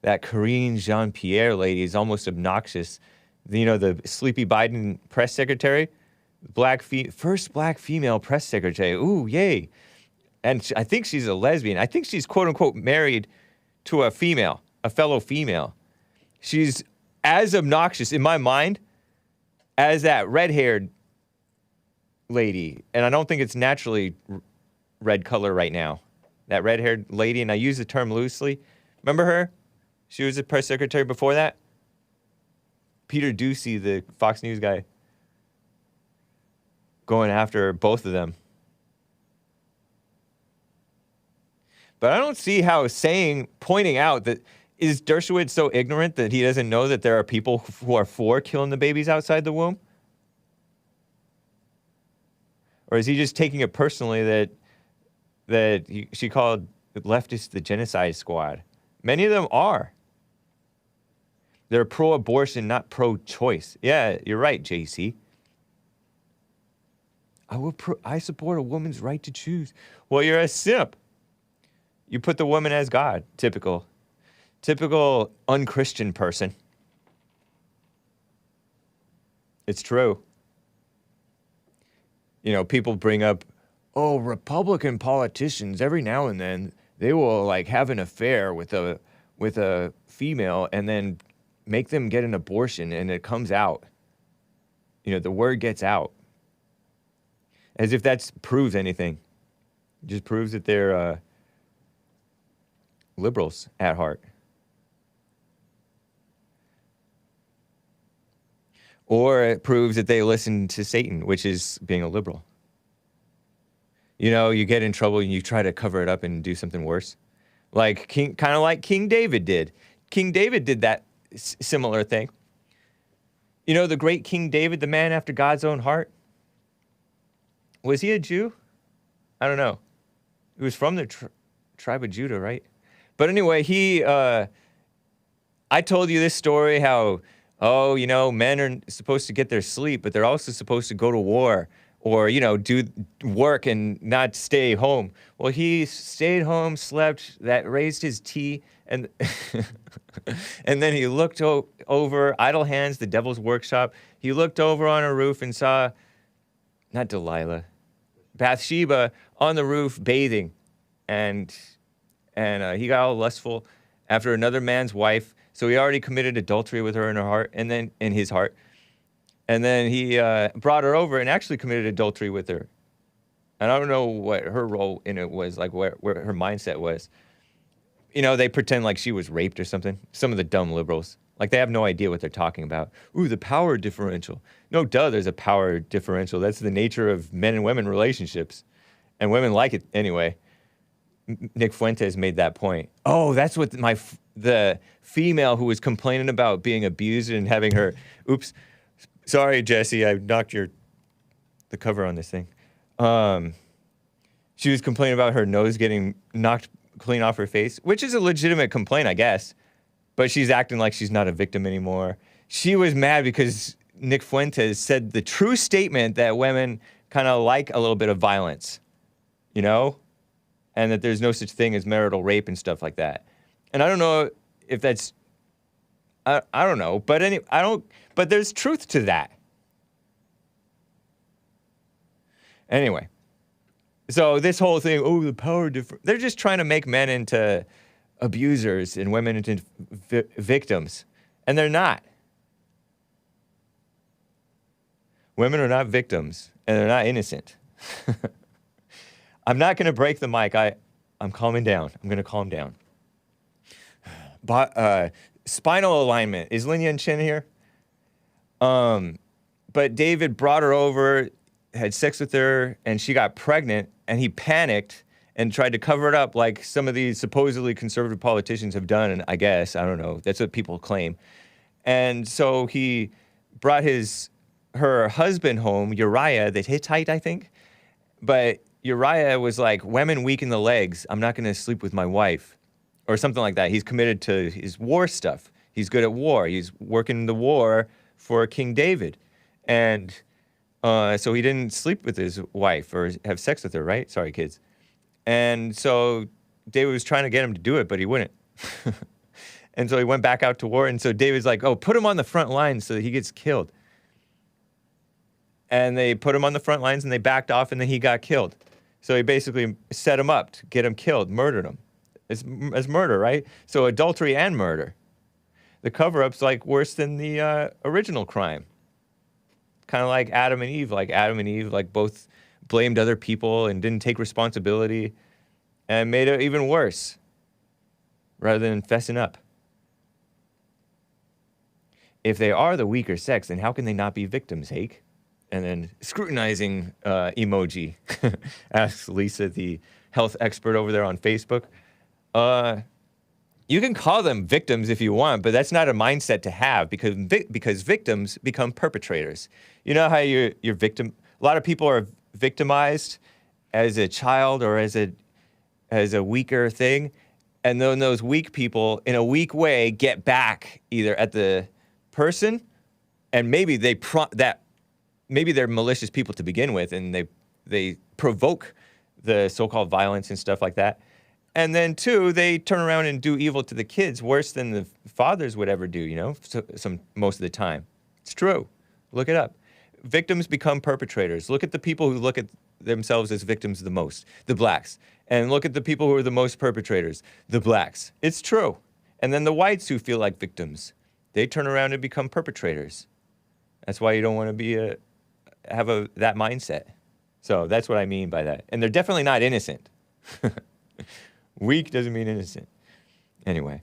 [SPEAKER 1] That Karine Jean-Pierre lady is almost obnoxious. You know, the sleepy Biden press secretary, first black female press secretary. Ooh, yay. And I think she's a lesbian. I think she's quote unquote married to a fellow female. She's as obnoxious in my mind as that red-haired lady. And I don't think it's naturally red color right now. That red-haired lady, and I use the term loosely. Remember her? She was the press secretary before that. Peter Ducey, the Fox News guy, going after both of them. But I don't see how pointing out that, is Dershowitz so ignorant that he doesn't know that there are people who are for killing the babies outside the womb? Or is he just taking it personally that she called leftists the genocide squad? Many of them are. They're pro-abortion, not pro-choice. Yeah, you're right, JC. I support a woman's right to choose. Well, you're a simp. You put the woman as God. Typical unchristian person. It's true. You know, people bring up, oh, Republican politicians, every now and then, they will like have an affair with a female and then make them get an abortion, and it comes out. You know, the word gets out. As if that proves anything. It just proves that they're liberals at heart. Or it proves that they listen to Satan, which is being a liberal. You know, you get in trouble and you try to cover it up and do something worse. Kind of like King David did. King David did that similar thing. You know, the great King David, the man after God's own heart? Was he a Jew? I don't know. He was from the tribe of Judah, right? But anyway, I told you this story how, oh, you know, men are supposed to get their sleep, but they're also supposed to go to war or, you know, do work and not stay home. Well, he stayed home, slept, that raised his tea, and and then he looked over, idle hands, the devil's workshop. He looked over on a roof and saw, not Delilah, Bathsheba on the roof bathing. And he got all lustful after another man's wife. So he already committed adultery with her in her heart, and then in his heart. And then he brought her over and actually committed adultery with her. And I don't know what her role in it was, like where her mindset was. You know, they pretend like she was raped or something. Some of the dumb liberals. Like, they have no idea what they're talking about. Ooh, the power differential. No, duh, there's a power differential. That's the nature of men and women relationships. And women like it anyway. Nick Fuentes made that point. Oh, that's what the female who was complaining about being abused and having her... Oops. Sorry, Jesse, I knocked the cover on this thing. She was complaining about her nose getting knocked clean off her face, which is a legitimate complaint, I guess. But she's acting like she's not a victim anymore. She was mad because Nick Fuentes said the true statement that women kind of like a little bit of violence, you know? And that there's no such thing as marital rape and stuff like that. And I don't know if that's... I don't know, but but there's truth to that. Anyway, so this whole thing, oh, the power difference, they're just trying to make men into abusers and women into victims, and they're not. Women are not victims, and they're not innocent. I'm not going to break the mic. I'm calming down. I'm going to calm down. But spinal alignment. Is Lin Yan Chen here? But David brought her over, had sex with her, and she got pregnant, and he panicked and tried to cover it up like some of these supposedly conservative politicians have done, and I guess, I don't know, that's what people claim. And so he brought her husband home, Uriah, the Hittite, I think. But Uriah was like, women weaken the legs. I'm not going to sleep with my wife. Or something like that. He's committed to his war stuff. He's good at war. He's working the war for King David. And so he didn't sleep with his wife or have sex with her, right? Sorry, kids. And so David was trying to get him to do it, but he wouldn't. And so he went back out to war. And so David's like, oh, put him on the front lines so that he gets killed. And they put him on the front lines and they backed off and then he got killed. So he basically set him up to get him killed, murdered him. It's murder, right? So adultery and murder. The cover-up's like worse than the original crime. Kind of like Adam and Eve. Like Adam and Eve, like both blamed other people and didn't take responsibility and made it even worse rather than fessing up. If they are the weaker sex, then how can they not be victims, Hake? And then scrutinizing emoji, asks Lisa, the health expert over there on Facebook. You can call them victims if you want, but that's not a mindset to have because victims become perpetrators. You know how you're victim. A lot of people are victimized as a child or as a weaker thing, And then those weak people, in a weak way, get back either at the person, and maybe maybe they're malicious people to begin with, and they provoke the so-called violence and stuff like that. And then, two, they turn around and do evil to the kids worse than the fathers would ever do, most of the time. It's true. Look it up. Victims become perpetrators. Look at the people who look at themselves as victims the most, the blacks. And look at the people who are the most perpetrators, the blacks. It's true. And then the whites who feel like victims, they turn around and become perpetrators. That's why you don't want to have that mindset. So that's what I mean by that. And they're definitely not innocent. Weak doesn't mean innocent. Anyway,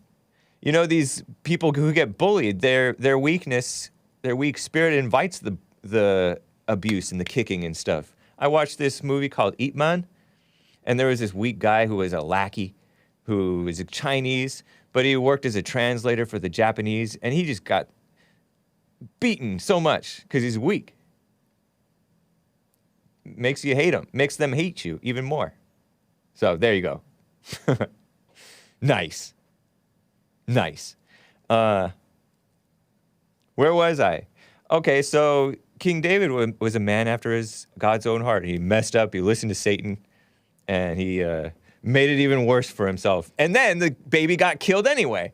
[SPEAKER 1] these people who get bullied, their weakness, their weak spirit invites the abuse and the kicking and stuff. I watched this movie called Ip Man, and there was this weak guy who was a lackey, who was a Chinese, but he worked as a translator for the Japanese, and he just got beaten so much because he's weak. Makes you hate him. Makes them hate you even more. So there you go. Nice. Where was I? Okay, so King David was a man after God's own heart. He messed up. He listened to Satan, and he made it even worse for himself. And then the baby got killed anyway.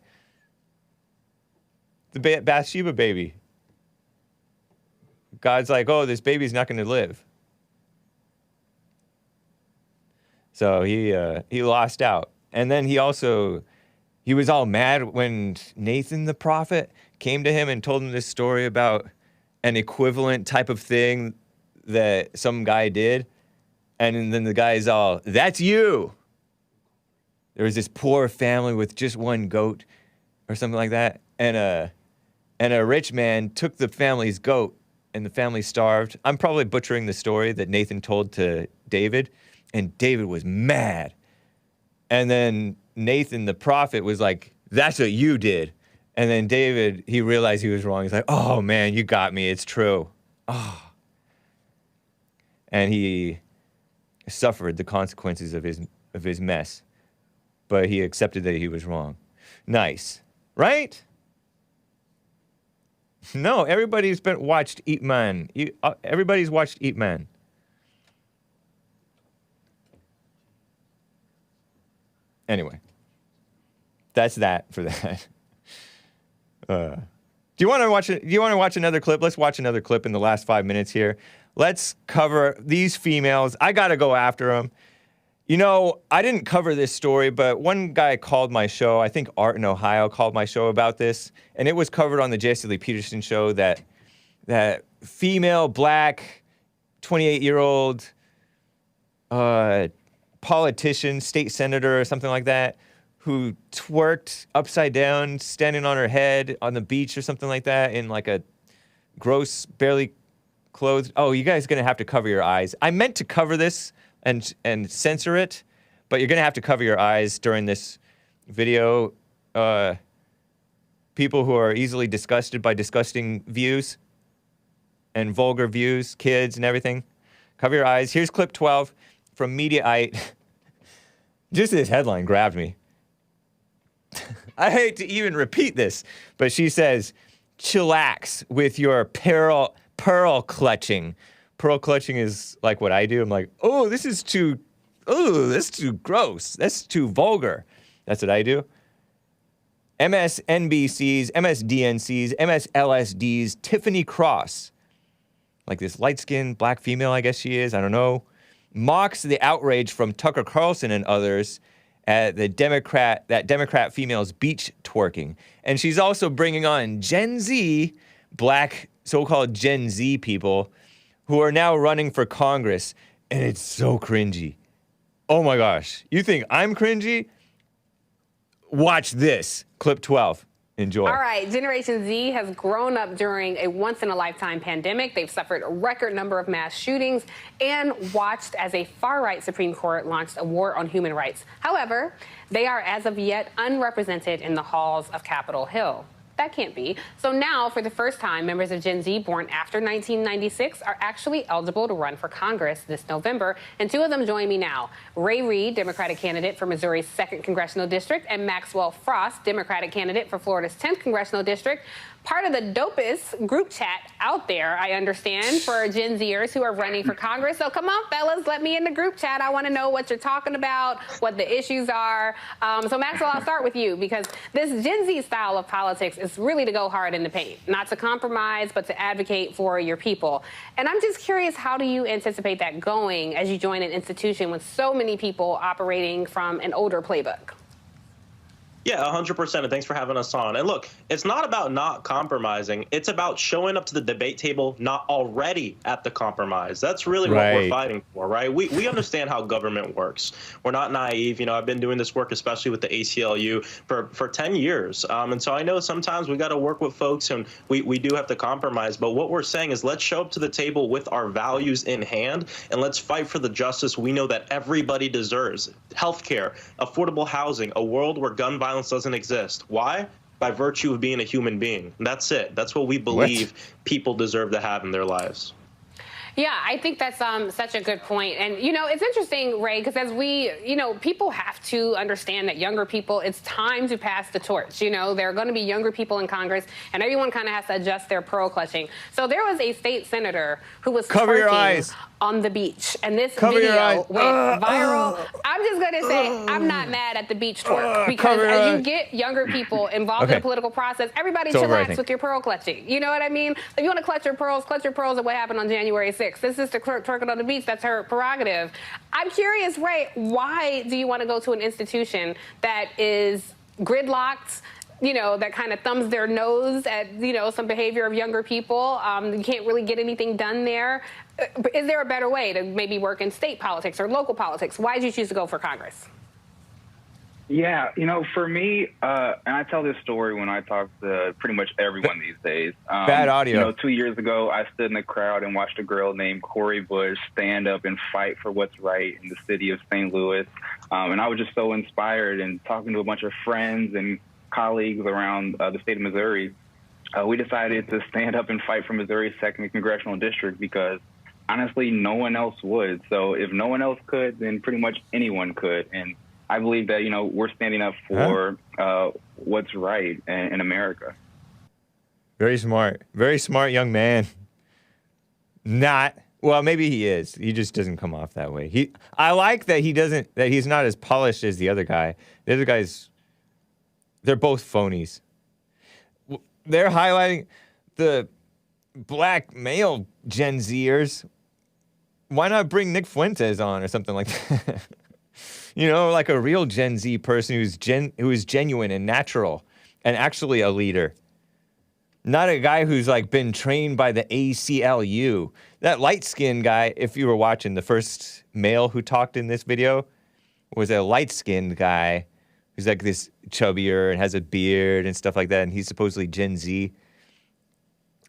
[SPEAKER 1] The Bathsheba baby. God's like, oh, this baby's not going to live. So he lost out. And then he was all mad when Nathan the prophet came to him and told him this story about an equivalent type of thing that some guy did. And then the guy's all, that's you. There was this poor family with just one goat or something like that. And a rich man took the family's goat, and the family starved. I'm probably butchering the story that Nathan told to David. And David was mad. And then Nathan, the prophet, was like, that's what you did. And then David, he realized he was wrong. He's like, oh, man, you got me. It's true. Oh. And he suffered the consequences of his mess. But he accepted that he was wrong. Nice. Right? No, everybody's watched Ip Man. Everybody's watched Ip Man. Anyway, that's that for that. Do you want to watch another clip? Let's watch another clip in the last 5 minutes here. Let's cover these females. I got to go after them. I didn't cover this story, but one guy called my show. I think Art in Ohio called my show about this, and it was covered on the Jesse Lee Peterson show that female black 28-year-old politician, state senator or something like that, who twerked upside down, standing on her head on the beach or something like that in like a gross, barely clothed. Oh, you guys are going to have to cover your eyes. I meant to cover this and censor it, but you're going to have to cover your eyes during this video. People who are easily disgusted by disgusting views and vulgar views, kids and everything. Cover your eyes. Here's clip 12 from Mediaite. Just this headline grabbed me. I hate to even repeat this, but she says, chillax with your pearl clutching. Pearl clutching is like what I do. I'm like, that's too gross. That's too vulgar. That's what I do. MSNBC's, MSDNC's, MSLSD's Tiffany Cross, like this light-skinned black female, I guess she is, I don't know, mocks the outrage from Tucker Carlson and others at that Democrat female's beach twerking. And she's also bringing on Gen Z, black so-called Gen Z people who are now running for Congress. And it's so cringy. Oh my gosh. You think I'm cringy? Watch this. Clip 12. Enjoy.
[SPEAKER 8] All right, Generation Z has grown up during a once-in-a-lifetime pandemic. They've suffered a record number of mass shootings and watched as a far-right Supreme Court launched a war on human rights. However, they are as of yet unrepresented in the halls of Capitol Hill. that can't be. So now, for the first time, members of Gen Z born after 1996 are actually eligible to run for Congress this November. And two of them join me now. Ray Reid, Democratic candidate for Missouri's 2nd Congressional District, and Maxwell Frost, Democratic candidate for Florida's 10th Congressional District. Part of the dopest group chat out there, I understand, for Gen Zers who are running for Congress. So come on, fellas, let me in the group chat. I want to know what you're talking about, what the issues are. So Maxwell, I'll start with you, because this Gen Z style of politics is really to go hard in the paint, not to compromise, but to advocate for your people. And I'm just curious, how do you anticipate that going as you join an institution with so many people operating from an older playbook?
[SPEAKER 9] Yeah, 100%, and thanks for having us on. And look, it's not about not compromising. It's about showing up to the debate table not already at the compromise. That's really what we're fighting for, right? We understand how government works. We're not naive. You know, I've been doing this work, especially with the ACLU, for 10 years. And so I know sometimes we got to work with folks, and we do have to compromise. But what we're saying is let's show up to the table with our values in hand, and let's fight for the justice we know that everybody deserves. Healthcare, affordable housing, a world where gun violence doesn't exist. Why? By virtue of being a human being. That's it. That's what we believe people deserve to have in their lives.
[SPEAKER 8] Yeah, I think that's such a good point. And, you know, it's interesting, Ray, because as we, you know, people have to understand that younger people, it's time to pass the torch. You know, there are going to be younger people in Congress, and everyone kind of has to adjust their pearl clutching. So there was a state senator who was twerking on the beach, and this video went viral. I'm just going to say I'm not mad at the beach twerk, because as you get younger people involved in the political process, everybody chillax with your pearl clutching. You know what I mean? If you want to clutch your pearls at what happened on January 6th. This is the twerking on the beach. That's her prerogative. I'm curious, Ray, why do you want to go to an institution that is gridlocked, you know, that kind of thumbs their nose at, you know, some behavior of younger people? You can't really get anything done there. Is there a better way to maybe work in state politics or local politics? Why did you choose to go for Congress?
[SPEAKER 10] Yeah, you know, for me, and I tell this story when I talk to pretty much everyone these days.
[SPEAKER 1] Bad audio.
[SPEAKER 10] You know, 2 years ago, I stood in the crowd and watched a girl named Cori Bush stand up and fight for what's right in the city of St. Louis. And I was just so inspired, and talking to a bunch of friends and colleagues around the state of Missouri, we decided to stand up and fight for Missouri's 2nd Congressional District, because honestly, no one else would. So if no one else could, then pretty much anyone could. And I believe that, you know, we're standing up for what's right in America.
[SPEAKER 1] Very smart young man. Well, maybe he is. He just doesn't come off that way. I like that he's not as polished as the other guy. The other guys, they're both phonies. They're highlighting the black male Gen Zers. Why not bring Nick Fuentes on or something like that? You know, like a real Gen Z person who is genuine and natural and actually a leader. Not a guy who's like been trained by the ACLU. That light-skinned guy, if you were watching, the first male who talked in this video was a light-skinned guy who's like this chubbier and has a beard and stuff like that, and he's supposedly Gen Z.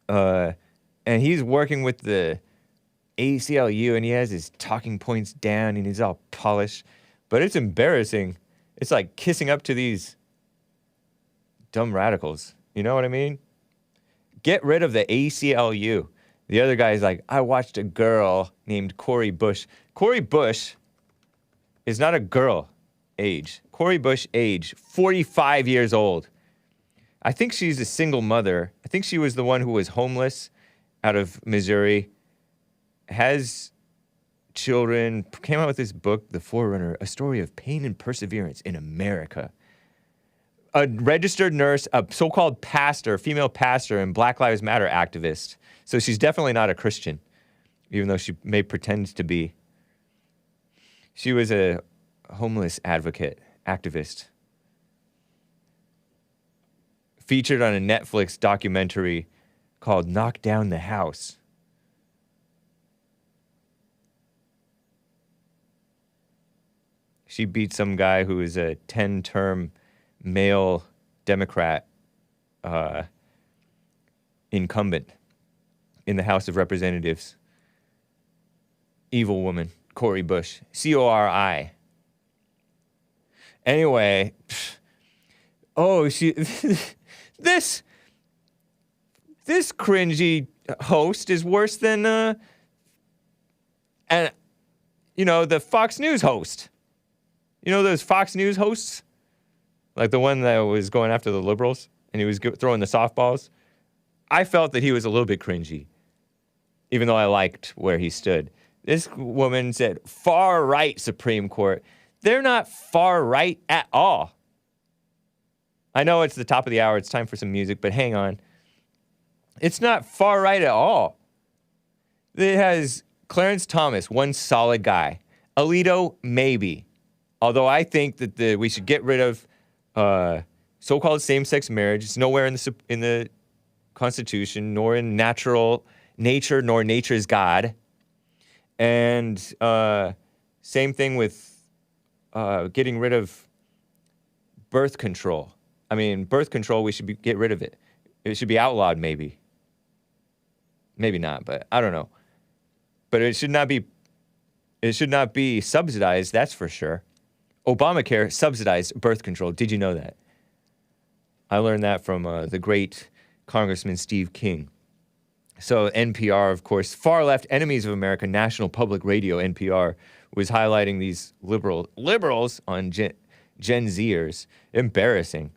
[SPEAKER 1] And he's working with the ACLU, and he has his talking points down, and he's all polished. But it's embarrassing. It's like kissing up to these dumb radicals. You know what I mean? Get rid of the ACLU. The other guy's like, I watched a girl named Cori Bush. Cori Bush is not a girl age. Cori Bush age, 45 years old. I think she's a single mother. I think she was the one who was homeless out of Missouri. Has children, came out with this book, The Forerunner, a story of pain and perseverance in America. A registered nurse, a so-called pastor, female pastor, and Black Lives Matter activist. So she's definitely not a Christian, even though she may pretend to be. She was a homeless activist. Featured on a Netflix documentary called Knock Down the House. She beat some guy who is a 10-term male Democrat incumbent in the House of Representatives. Evil woman, Cori Bush, C-O-R-I. Anyway, this This cringy host is worse than, the Fox News host. You know those Fox News hosts? Like the one that was going after the liberals and he was throwing the softballs? I felt that he was a little bit cringy, even though I liked where he stood. This woman said, far-right Supreme Court. They're not far-right at all. I know it's the top of the hour. It's time for some music, but hang on. It's not far-right at all. It has Clarence Thomas, one solid guy. Alito, maybe. Although I think that we should get rid of so-called same-sex marriage. It's nowhere in the Constitution, nor in natural nature, nor nature's God. And same thing with getting rid of birth control. I mean, birth control, we should get rid of it. It should be outlawed, maybe. Maybe not, but I don't know. But it should not be subsidized, that's for sure. Obamacare subsidized birth control. Did you know that? I learned that from the great Congressman Steve King. So NPR, of course, far left enemies of America, National Public Radio, NPR, was highlighting these liberals on Gen Zers. Embarrassing.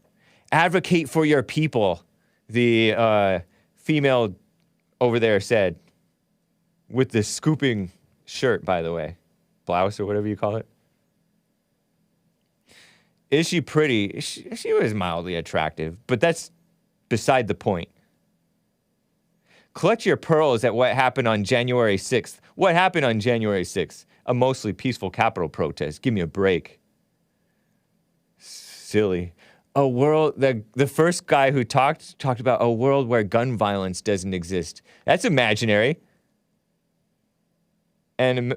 [SPEAKER 1] Advocate for your people, the female over there said, with the scooping shirt, by the way, blouse or whatever you call it. Is she pretty? She was mildly attractive, but that's beside the point. Clutch your pearls at what happened on January 6th. What happened on January 6th? A mostly peaceful Capitol protest. Give me a break. Silly. A world, the first guy who talked about a world where gun violence doesn't exist. That's imaginary. And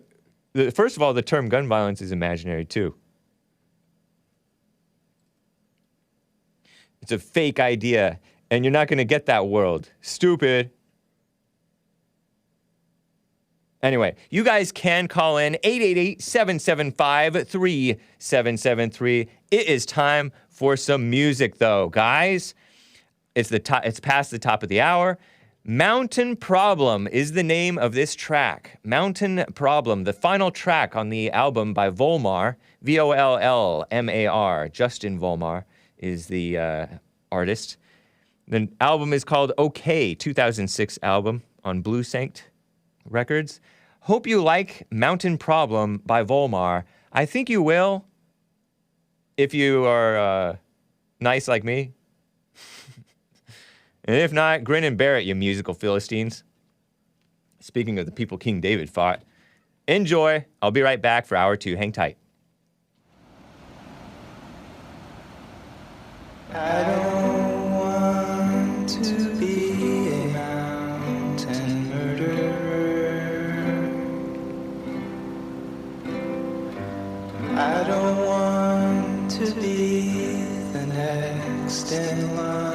[SPEAKER 1] first of all, the term gun violence is imaginary too. It's a fake idea, and you're not going to get that world. Stupid. Anyway, you guys can call in 888-775-3773. It is time for some music, though, guys. It's past the top of the hour. Mountain Problem is the name of this track. Mountain Problem, the final track on the album by Vollmar, Vollmar. Justin Vollmar is the artist. The album is called OK, 2006 album on Blue Sanct Records. Hope you like Mountain Problem by Vollmar. I think you will if you are nice like me. And if not, grin and bear it, you musical Philistines. Speaking of the people King David fought. Enjoy. I'll be right back for hour 2. Hang tight.
[SPEAKER 2] I don't want to be a mountain murderer. I don't want to be the next in line.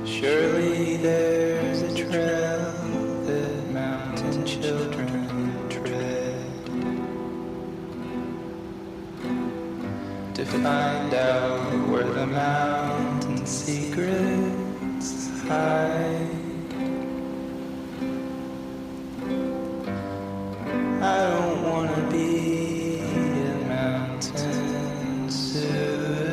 [SPEAKER 2] Surely there's a trail that mountain children tread to find out where the mountain secrets hide. I don't want to be a mountain suicide.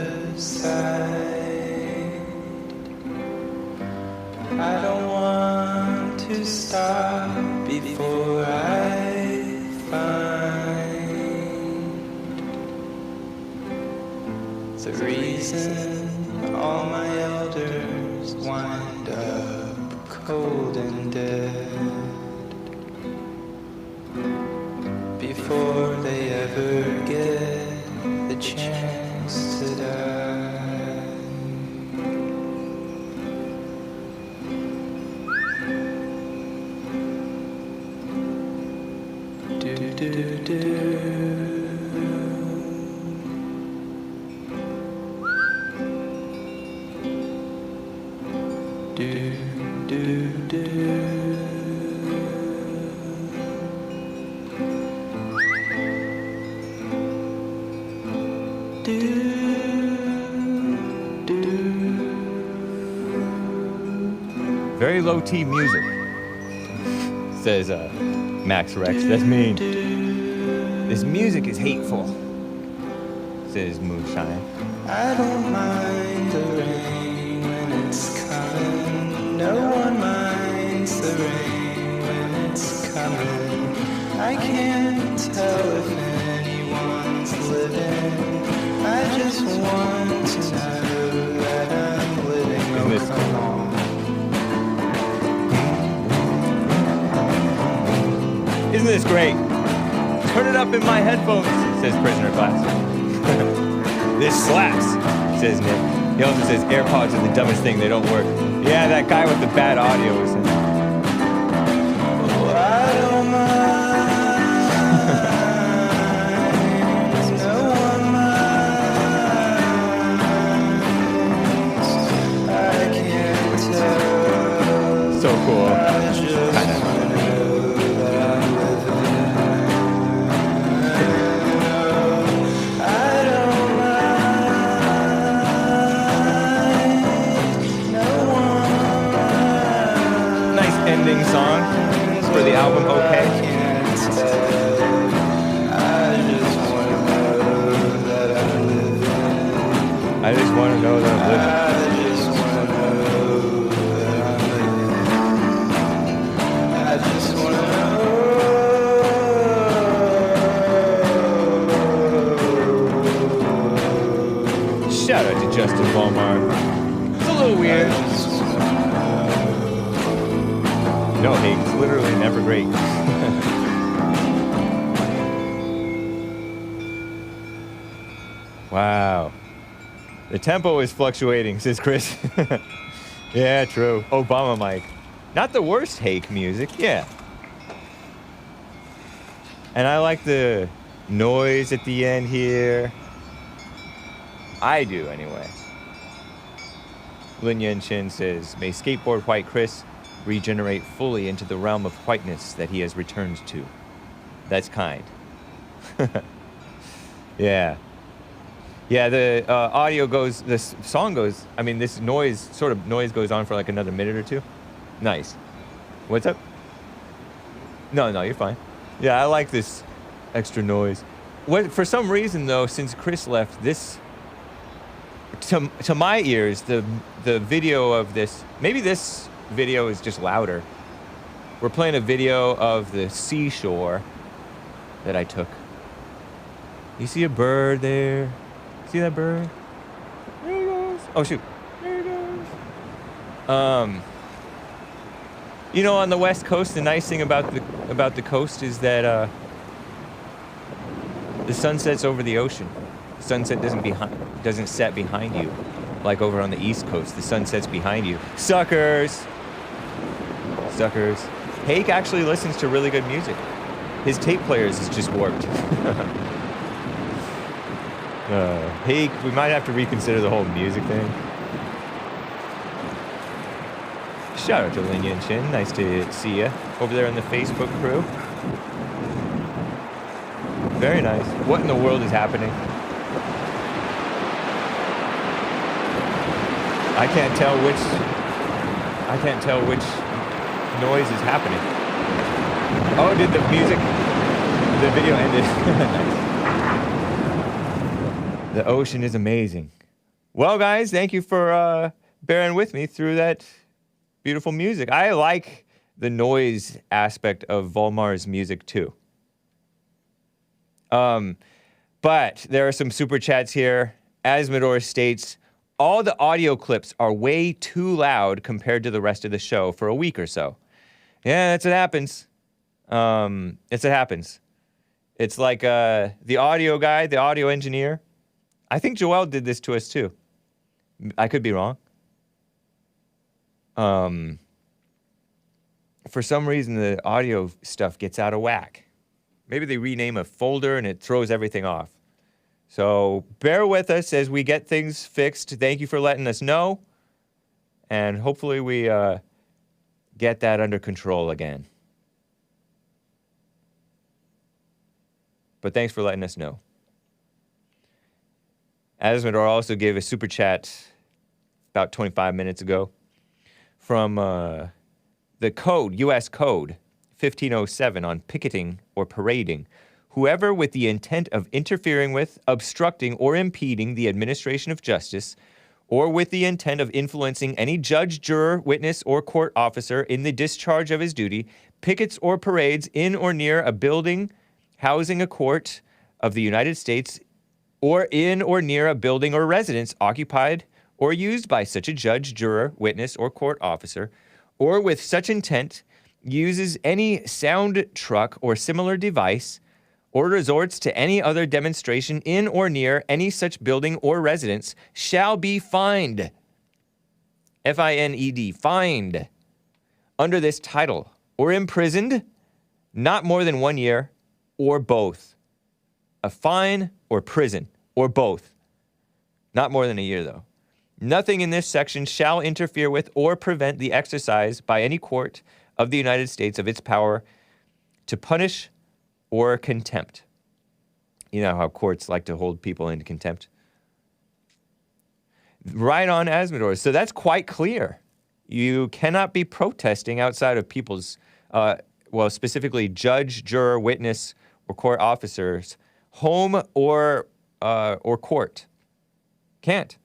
[SPEAKER 2] I don't want to stop before I find the reason all my elders wind up cold and dead before they ever get the chance to die. Do
[SPEAKER 1] low T music, says Max Rex. That's mean. This music is hateful, says Moonshine.
[SPEAKER 2] I don't mind the rain when it's coming. No one minds the rain when it's coming. I can't tell if anyone's living. I just want to know that I'm living.
[SPEAKER 1] Isn't this cool? Isn't this great? Turn it up in my headphones, says Prisoner Class. This slaps, says Nick. He also says AirPods are the dumbest thing, they don't work. Yeah, that guy with the bad audio is in.
[SPEAKER 2] Oh, I don't mind. No one minds. I can't tell.
[SPEAKER 1] So cool.
[SPEAKER 2] I just wanna know that I'm living. I don't mind. No one minds.
[SPEAKER 1] Nice ending song for the album OK.
[SPEAKER 2] I can't tell. I just wanna know that I'm living.
[SPEAKER 1] I just want to know that I'm living.
[SPEAKER 2] I just wanna know that I'm living. I just wanna know.
[SPEAKER 1] Shout out to Justin Vollmar. It's a little weird. No, Hake, it's literally never great. Wow. The tempo is fluctuating, says Chris. Yeah, true. Obama mic. Not the worst Hake music, yeah. And I like the noise at the end here. I do, anyway. Lin Yen Chin says, may skateboard white Chris regenerate fully into the realm of whiteness that he has returned to. That's kind. Yeah. Yeah, the audio goes, this song goes, I mean, this noise, sort of noise goes on for like another minute or two. Nice. What's up? No, you're fine. Yeah, I like this extra noise. For some reason, though, since Chris left, this, to my ears, the video of this, maybe this video is just louder. We're playing a video of the seashore that I took. You see a bird there? See that bird? There he goes. Oh, shoot. There he goes. You know, on the West Coast, the nice thing about the coast is that the sun sets over the ocean. The sunset doesn't set behind you, like over on the East Coast. The sun sets behind you. Suckers. Hake actually listens to really good music. His tape players is just warped. Hake, we might have to reconsider the whole music thing. Shout out to Lin Yen Chin. Nice to see you over there on the Facebook crew. Very nice. What in the world is happening? I can't tell which noise is happening. Oh, did the video ended? Nice. The ocean is amazing. Well, guys, thank you for bearing with me through that beautiful music. I like the noise aspect of Vollmar's music, too. But there are some super chats here. Asmodor states, all the audio clips are way too loud compared to the rest of the show for a week or so. Yeah, that's what happens. It's what happens. It's like the audio guy, the audio engineer. I think Joel did this to us too. I could be wrong. For some reason, the audio stuff gets out of whack. Maybe they rename a folder and it throws everything off. So bear with us as we get things fixed. Thank you for letting us know. And hopefully we get that under control again. But thanks for letting us know. Asmodor also gave a super chat about 25 minutes ago from the code, U.S. Code 1507 on picketing or parading. Whoever with the intent of interfering with, obstructing, or impeding the administration of justice, or with the intent of influencing any judge, juror, witness, or court officer in the discharge of his duty, pickets or parades in or near a building housing a court of the United States, or in or near a building or residence occupied or used by such a judge, juror, witness, or court officer, or with such intent uses any sound truck or similar device, or resorts to any other demonstration in or near any such building or residence, shall be fined. F-I-N-E-D, fined, under this title, or imprisoned, not more than 1 year, or both. A fine or prison, or both. Not more than a year, though. Nothing in this section shall interfere with or prevent the exercise by any court of the United States of its power to punish or contempt. You know how courts like to hold people into contempt? Right on Asmodor. So that's quite clear. You cannot be protesting outside of people's, specifically judge, juror, witness, or court officers' home or court. Can't.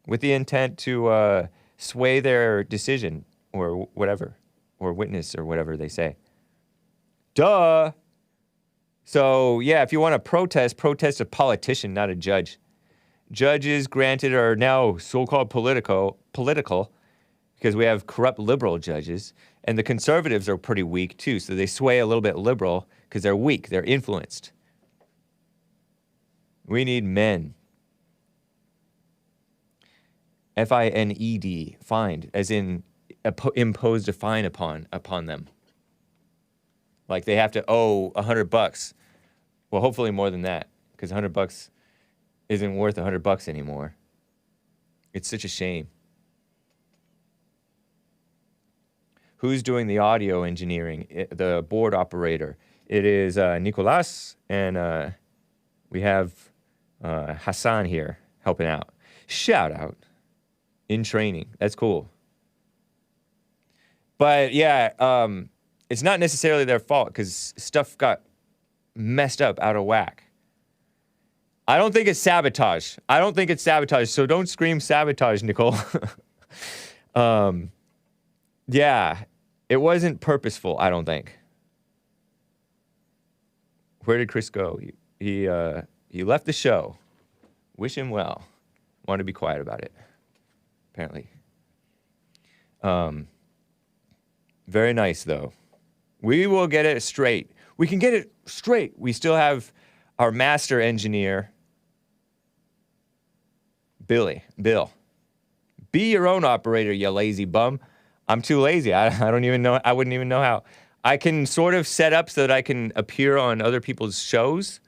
[SPEAKER 1] With the intent to sway their decision or whatever, or witness or whatever they say. Duh. So, yeah, if you want to protest a politician, not a judge. Judges, granted, are now so-called political, because we have corrupt liberal judges, and the conservatives are pretty weak, too, so they sway a little bit liberal because they're weak, they're influenced. We need men. F-I-N-E-D, fined, as in imposed a fine upon them. Like they have to owe $100. Well, hopefully more than that, because $100 isn't worth $100 anymore. It's such a shame. Who's doing the audio engineering? The board operator. It is Nicolas, and we have Hassan here helping out. Shout out. In training. That's cool. But yeah, it's not necessarily their fault because stuff got messed up out of whack. I don't think it's sabotage. So don't scream sabotage, Nicole. Yeah, it wasn't purposeful, I don't think. Where did Chris go? He left the show. Wish him well. Want to be quiet about it, apparently. Very nice, though. We will get it straight. We can get it straight. We still have our master engineer, Bill. Be your own operator, you lazy bum. I'm too lazy. I don't even know. I wouldn't even know how. I can sort of set up so that I can appear on other people's shows.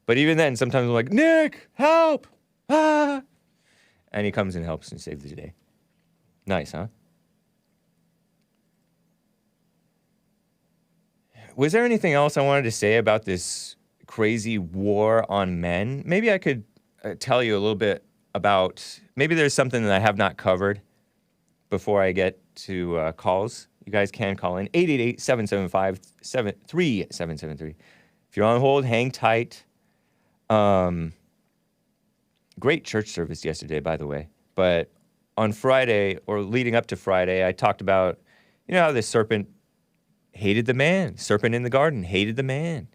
[SPEAKER 1] But even then, sometimes I'm like, Nick, help! Ah! And he comes and helps and saves the day. Nice, huh? Was there anything else I wanted to say about this crazy war on men? Maybe I could tell you a little bit about, maybe there's something that I have not covered before I get to calls. You guys can call in 888-775-3773. If you're on hold, hang tight. Great church service yesterday, by the way. But on Friday, or leading up to Friday, I talked about, you know, how the serpent hated the man. Serpent in the garden hated the man.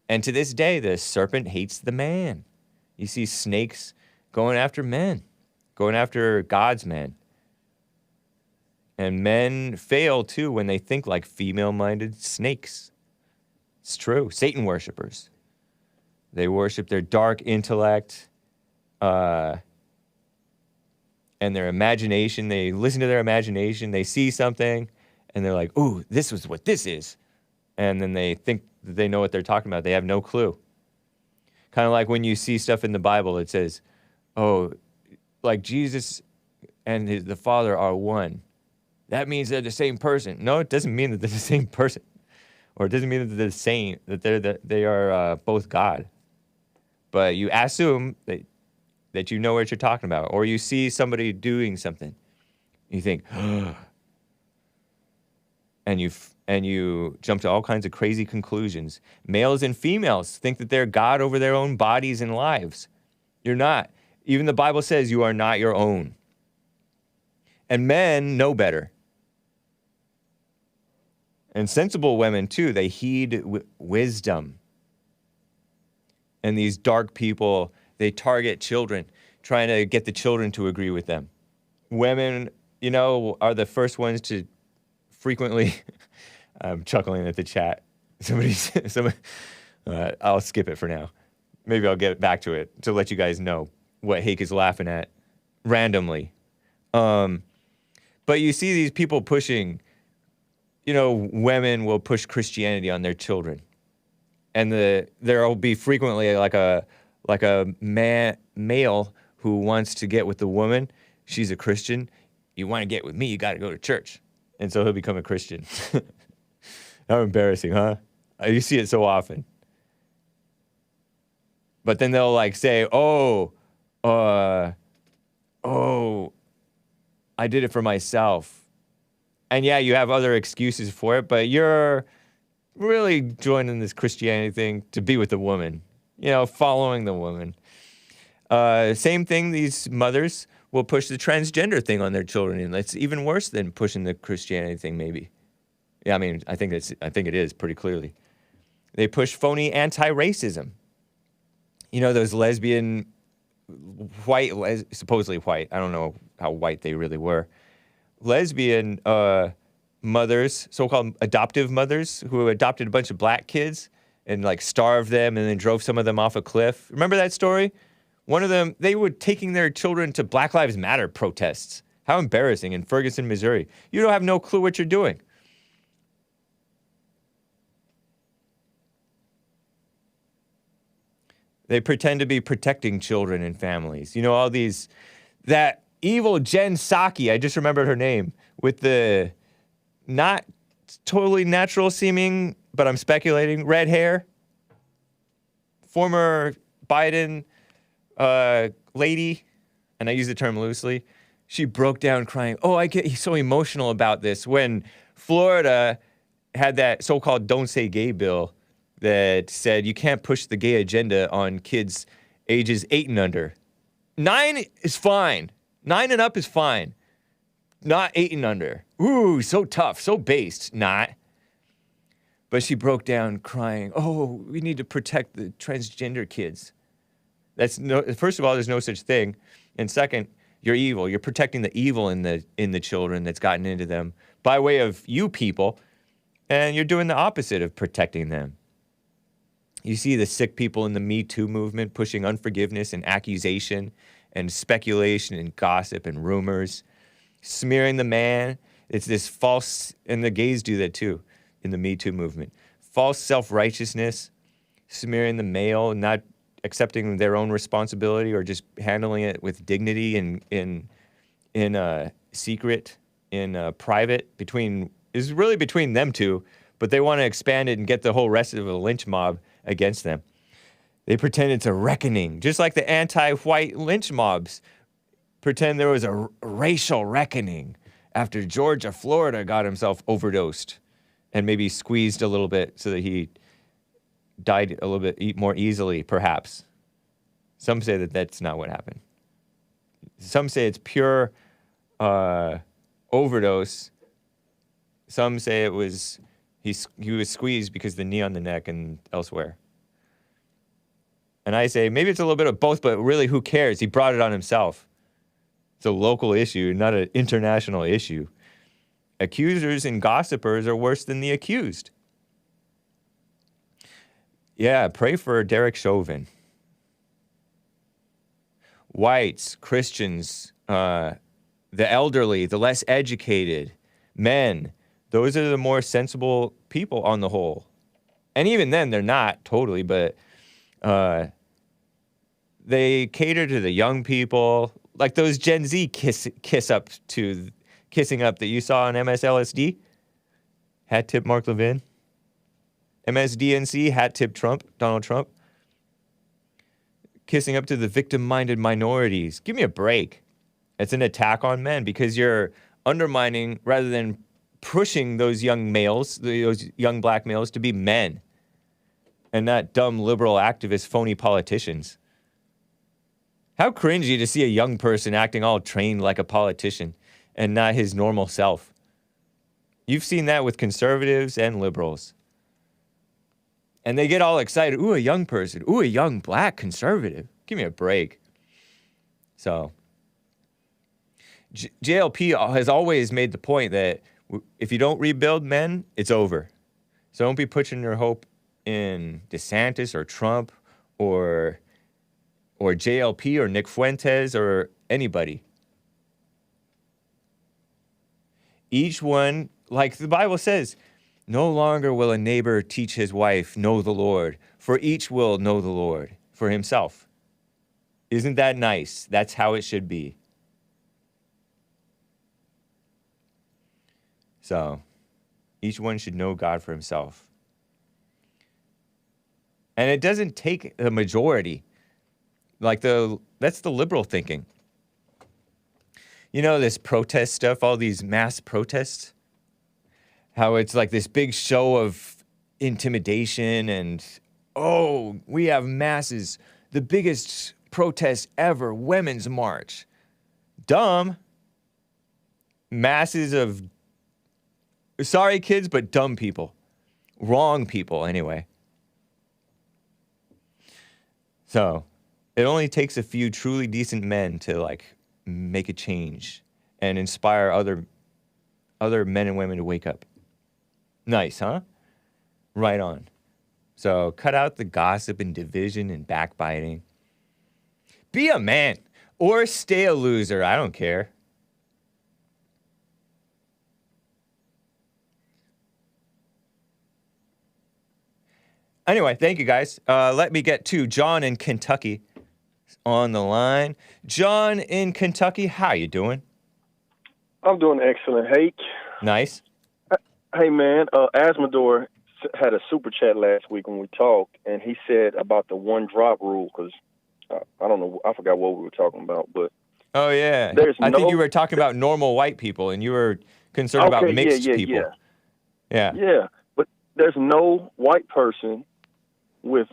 [SPEAKER 1] And to this day, the serpent hates the man. You see snakes going after men, going after God's men. And men fail, too, when they think like female-minded snakes. It's true. Satan worshipers. They worship their dark intellect and their imagination. They listen to their imagination. They see something, and they're like, ooh, this is what this is. And then they think that they know what they're talking about. They have no clue. Kind of like when you see stuff in the Bible, it says, oh, like Jesus and the Father are one. That means they're the same person. No, it doesn't mean that they're the same person. Or it doesn't mean that they're the same, that they are both God. But you assume that you know what you're talking about. Or you see somebody doing something. You think, oh, and you jump to all kinds of crazy conclusions. Males and females think that they're God over their own bodies and lives. You're not. Even the Bible says you are not your own. And men know better. And sensible women, too, they heed wisdom. And these dark people, they target children, trying to get the children to agree with them. Women, you know, are the first ones to frequently... I'm chuckling at the chat. I'll skip it for now. Maybe I'll get back to it to let you guys know what Hake is laughing at randomly. But you see these people pushing, you know, women will push Christianity on their children. And there will be frequently like a male who wants to get with the woman. She's a Christian. You want to get with me, you got to go to church. And so he'll become a Christian. How embarrassing, huh? You see it so often. But then they'll like say, I did it for myself. And yeah, you have other excuses for it, but you're really joining this Christianity thing to be with the woman, you know, following the woman. Same thing, these mothers will push the transgender thing on their children, and it's even worse than pushing the Christianity thing, maybe. Yeah, I mean, I think it is pretty clearly. They push phony anti-racism. You know, those lesbian, supposedly white, I don't know how white they really were, lesbian mothers, so-called adoptive mothers, who adopted a bunch of black kids and, like, starved them and then drove some of them off a cliff. Remember that story? One of them, they were taking their children to Black Lives Matter protests. How embarrassing, in Ferguson, Missouri. You don't have no clue what you're doing. They pretend to be protecting children and families. You know, all these, that evil Jen Psaki, I just remembered her name, with the not totally natural seeming, but I'm speculating, red hair. Former Biden lady, and I use the term loosely. She broke down crying, I get so emotional about this, when Florida had that so-called Don't Say Gay bill that said you can't push the gay agenda on kids ages 8 and under. 9 is fine. 9 and up is fine. Not 8 and under. Ooh, so tough, so based. Not. But she broke down crying, we need to protect the transgender kids. First of all, there's no such thing. And second, you're evil. You're protecting the evil in the children that's gotten into them by way of you people, and you're doing the opposite of protecting them. You see the sick people in the Me Too movement pushing unforgiveness and accusation and speculation and gossip and rumors, smearing the man. It's this false, and the gays do that too in the Me Too movement. False self-righteousness, smearing the male, not accepting their own responsibility or just handling it with dignity in secret, in private, is really between them two, but they want to expand it and get the whole rest of the lynch mob against them. They pretend it's a reckoning, just like the anti-white lynch mobs pretend there was a racial reckoning after Georgia, Florida got himself overdosed and maybe squeezed a little bit so that he died a little bit more easily, perhaps. Some say that that's not what happened. Some say it's pure overdose. Some say it was he was squeezed because of the knee on the neck and elsewhere. And I say maybe it's a little bit of both, but really, who cares? He brought it on himself. It's a local issue, not an international issue. Accusers and gossipers are worse than the accused. Yeah, pray for Derek Chauvin. Whites, Christians, the elderly, the less educated, men, those are the more sensible people on the whole. And even then, they're not totally, but they cater to the young people, like those Gen Z kissing up that you saw on MSLSD. Hat tip Mark Levin. MSDNC, hat tip Donald Trump. Kissing up to the victim-minded minorities. Give me a break. It's an attack on men because you're undermining rather than pushing those young males, those young black males, to be men and not dumb liberal activist phony politicians. How cringy to see a young person acting all trained like a politician and not his normal self. You've seen that with conservatives and liberals. And they get all excited. Ooh, a young person. Ooh, a young black conservative. Give me a break. So, JLP has always made the point that if you don't rebuild men, it's over. So don't be putting your hope in DeSantis or Trump or JLP or Nick Fuentes or anybody. Each one, like the Bible says, no longer will a neighbor teach his wife, know the Lord, for each will know the Lord for himself. Isn't that nice? That's how it should be. So, each one should know God for himself. And it doesn't take a majority. That's the liberal thinking. You know, this protest stuff, all these mass protests, how it's like this big show of intimidation and, oh, we have masses, the biggest protest ever, Women's March. Dumb. Masses of, sorry kids, but dumb people. Wrong people, anyway. So, it only takes a few truly decent men to, make a change and inspire other men and women to wake up. Nice, huh? Right on. So, cut out the gossip and division and backbiting. Be a man or stay a loser. I don't care. Anyway, thank you guys. Let me get to John in Kentucky on the line. John in Kentucky, how you doing?
[SPEAKER 11] I'm doing excellent, Hake.
[SPEAKER 1] Nice.
[SPEAKER 11] Hey, man, Asmodor had a super chat last week when we talked, and he said about the one drop rule, because I don't know, I forgot what we were talking about, but...
[SPEAKER 1] Oh, yeah. I think you were talking about normal white people, and you were concerned about mixed people.
[SPEAKER 11] Yeah, but there's no white person with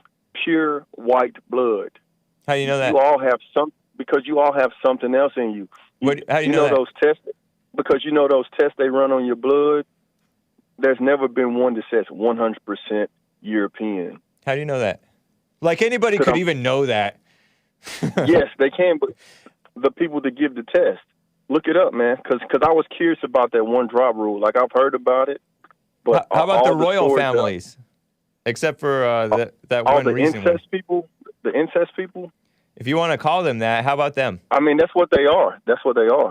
[SPEAKER 11] pure white blood.
[SPEAKER 1] How do you know that?
[SPEAKER 11] You all have because you all have something else in you.
[SPEAKER 1] How do you know that?
[SPEAKER 11] Those tests? Because you know those tests they run on your blood. There's never been one that says 100% European.
[SPEAKER 1] How do you know that? Like anybody could even know that.
[SPEAKER 11] Yes, they can, but the people that give the test, look it up, man. Because I was curious about that one drop rule. Like I've heard about it, but
[SPEAKER 1] how about the royal families? Except for that one recently.
[SPEAKER 11] The incest people.
[SPEAKER 1] If you want to call them that, how about them?
[SPEAKER 11] I mean, that's what they are.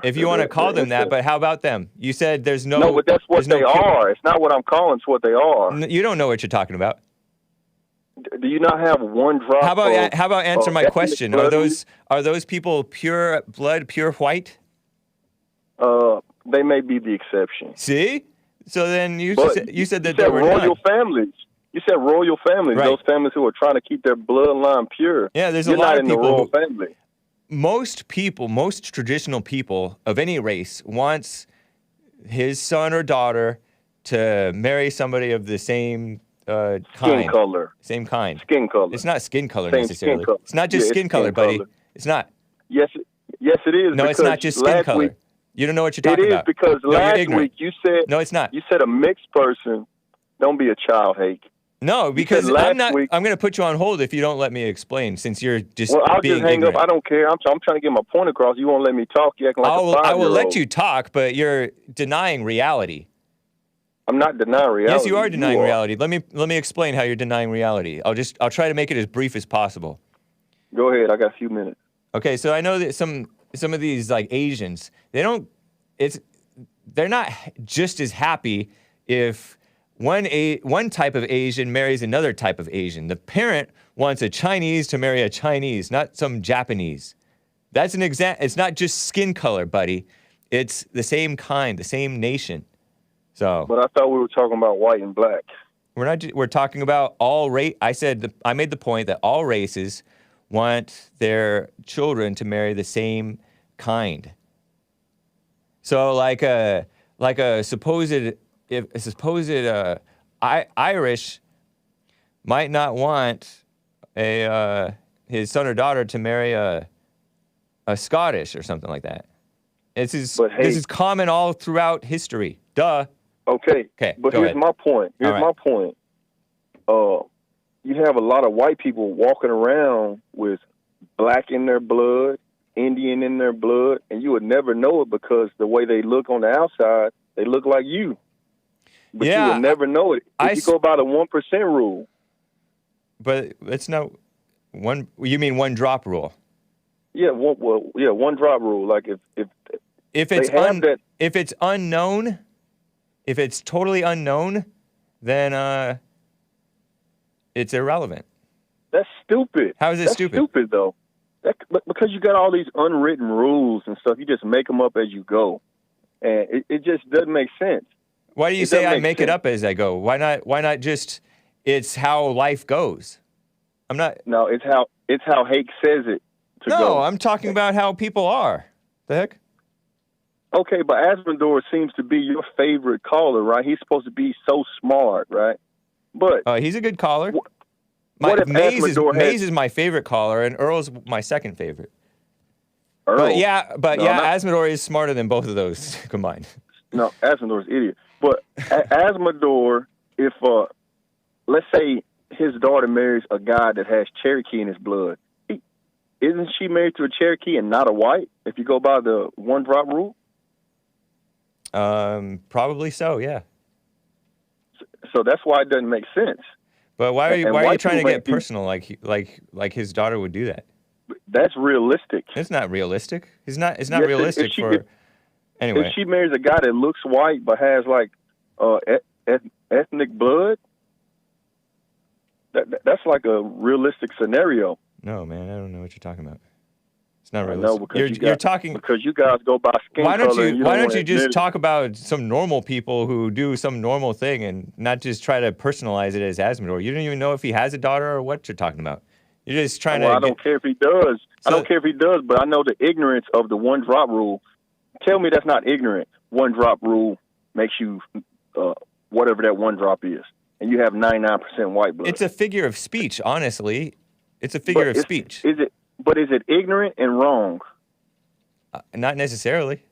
[SPEAKER 1] If you want to call them that, but how about them? You said there's no...
[SPEAKER 11] No, but that's what they are. It's not what I'm calling. It's what they are.
[SPEAKER 1] You don't know what you're talking about.
[SPEAKER 11] Do you not have one drop?
[SPEAKER 1] How about answer my question? Are those people pure blood, pure white?
[SPEAKER 11] They may be the exception.
[SPEAKER 1] See? So then you said that they were
[SPEAKER 11] royal families. You said royal families, right. Those families who are trying to keep their bloodline pure.
[SPEAKER 1] Yeah, there's
[SPEAKER 11] a
[SPEAKER 1] lot of people.
[SPEAKER 11] You're not in the royal family.
[SPEAKER 1] Most traditional people of any race wants his son or daughter to marry somebody of the same kind.
[SPEAKER 11] Skin color.
[SPEAKER 1] Same kind.
[SPEAKER 11] Skin color.
[SPEAKER 1] It's not skin color necessarily. It's not just skin color, buddy.
[SPEAKER 11] Color.
[SPEAKER 1] It's not.
[SPEAKER 11] Yes, it is.
[SPEAKER 1] No, it's not just skin color. You don't know what you're talking about.
[SPEAKER 11] It is because last week you said...
[SPEAKER 1] No, it's not.
[SPEAKER 11] You said a mixed person, don't be a child, Hake.
[SPEAKER 1] No, because I'm going to put you on hold if you don't let me explain, since you're just
[SPEAKER 11] I'll
[SPEAKER 1] being
[SPEAKER 11] just hang
[SPEAKER 1] ignorant.
[SPEAKER 11] up. I don't care. I'm trying to get my point across. You won't let me talk. You acting like a 5-year-old.
[SPEAKER 1] I will let you talk, but you're denying reality.
[SPEAKER 11] I'm not denying reality.
[SPEAKER 1] Yes, you are denying reality. Let me explain how you're denying reality. I'll try to make it as brief as possible.
[SPEAKER 11] Go ahead. I got a few minutes.
[SPEAKER 1] Okay, so I know that some of these Asians, they're not just as happy if one type of Asian marries another type of Asian. The parent wants a Chinese to marry a Chinese, not some Japanese. That's an example. It's not just skin color, buddy. It's the same kind, the same nation. So.
[SPEAKER 11] But I thought we were talking about white and black.
[SPEAKER 1] We're talking about all race. I made the point that all races want their children to marry the same kind. So like a supposed if a supposed Irish might not want his son or daughter to marry a Scottish or something like that. This is common all throughout history. Duh.
[SPEAKER 11] Okay. But here's my point. My point. You have a lot of white people walking around with black in their blood, Indian in their blood, and you would never know it because the way they look on the outside, they look like you. But you would never know it if you go by the 1% rule.
[SPEAKER 1] But it's no one. You mean one drop rule?
[SPEAKER 11] Yeah, one drop rule. Like if
[SPEAKER 1] it's unknown, if it's totally unknown, then it's irrelevant.
[SPEAKER 11] That's stupid.
[SPEAKER 1] How is it stupid?
[SPEAKER 11] That's stupid though. Because you got all these unwritten rules and stuff. You just make them up as you go, and it just doesn't make sense.
[SPEAKER 1] Why do you say I make it up as I go? Why not just? It's how life goes. I'm not.
[SPEAKER 11] No, it's how Hake says it.
[SPEAKER 1] No, I'm talking about how people are. The heck?
[SPEAKER 11] Okay, but Asmodor seems to be your favorite caller, right? He's supposed to be so smart, right? But
[SPEAKER 1] he's a good caller. Maze is my favorite caller, and Earl's my second favorite.
[SPEAKER 11] Earl?
[SPEAKER 1] But Asmodor is smarter than both of those combined.
[SPEAKER 11] No, Asmodor's an idiot. But Asmodor, if let's say his daughter marries a guy that has Cherokee in his blood, isn't she married to a Cherokee and not a white? If you go by the one drop rule.
[SPEAKER 1] Probably so. Yeah.
[SPEAKER 11] So that's why it doesn't make sense.
[SPEAKER 1] But why are you trying to get personal? Like his daughter would do that?
[SPEAKER 11] That's realistic.
[SPEAKER 1] It's not realistic. It's not realistic anyway.
[SPEAKER 11] If she marries a guy that looks white but has like ethnic blood, that's like a realistic scenario.
[SPEAKER 1] No, man, I don't know what you're talking about. It's not realistic.
[SPEAKER 11] No, because you're talking because you guys go by skin
[SPEAKER 1] color. Why don't you just
[SPEAKER 11] admit
[SPEAKER 1] talk about some normal people who do some normal thing and not just try to personalize it as Asmodor? You don't even know if he has a daughter or what you're talking about. You're just trying to.
[SPEAKER 11] I don't care if he does. I don't care if he does, but I know the ignorance of the one drop rule. Tell me that's not ignorant. One drop rule makes you whatever that one drop is, and you have 99% white blood.
[SPEAKER 1] It's a figure of speech, honestly. It's a figure of speech.
[SPEAKER 11] Is it? But is it ignorant and wrong?
[SPEAKER 1] Not necessarily.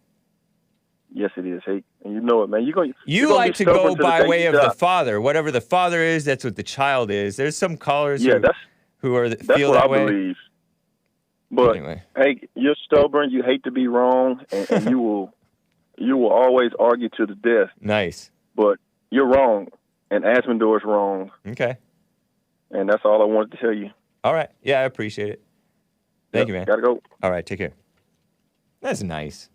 [SPEAKER 11] Yes, it is. Hey, and you know it, man.
[SPEAKER 1] You like to go by way of the father. Whatever the father is, that's what the child is. There's some callers who feel that way.
[SPEAKER 11] I believe. But anyway. Hey, you're stubborn. You hate to be wrong, and you will always argue to the death.
[SPEAKER 1] Nice.
[SPEAKER 11] But you're wrong, and Asmodor's wrong.
[SPEAKER 1] Okay.
[SPEAKER 11] And that's all I wanted to tell you.
[SPEAKER 1] All right. Yeah, I appreciate it. Thank you, man.
[SPEAKER 11] Gotta go.
[SPEAKER 1] All right, take care. That's nice.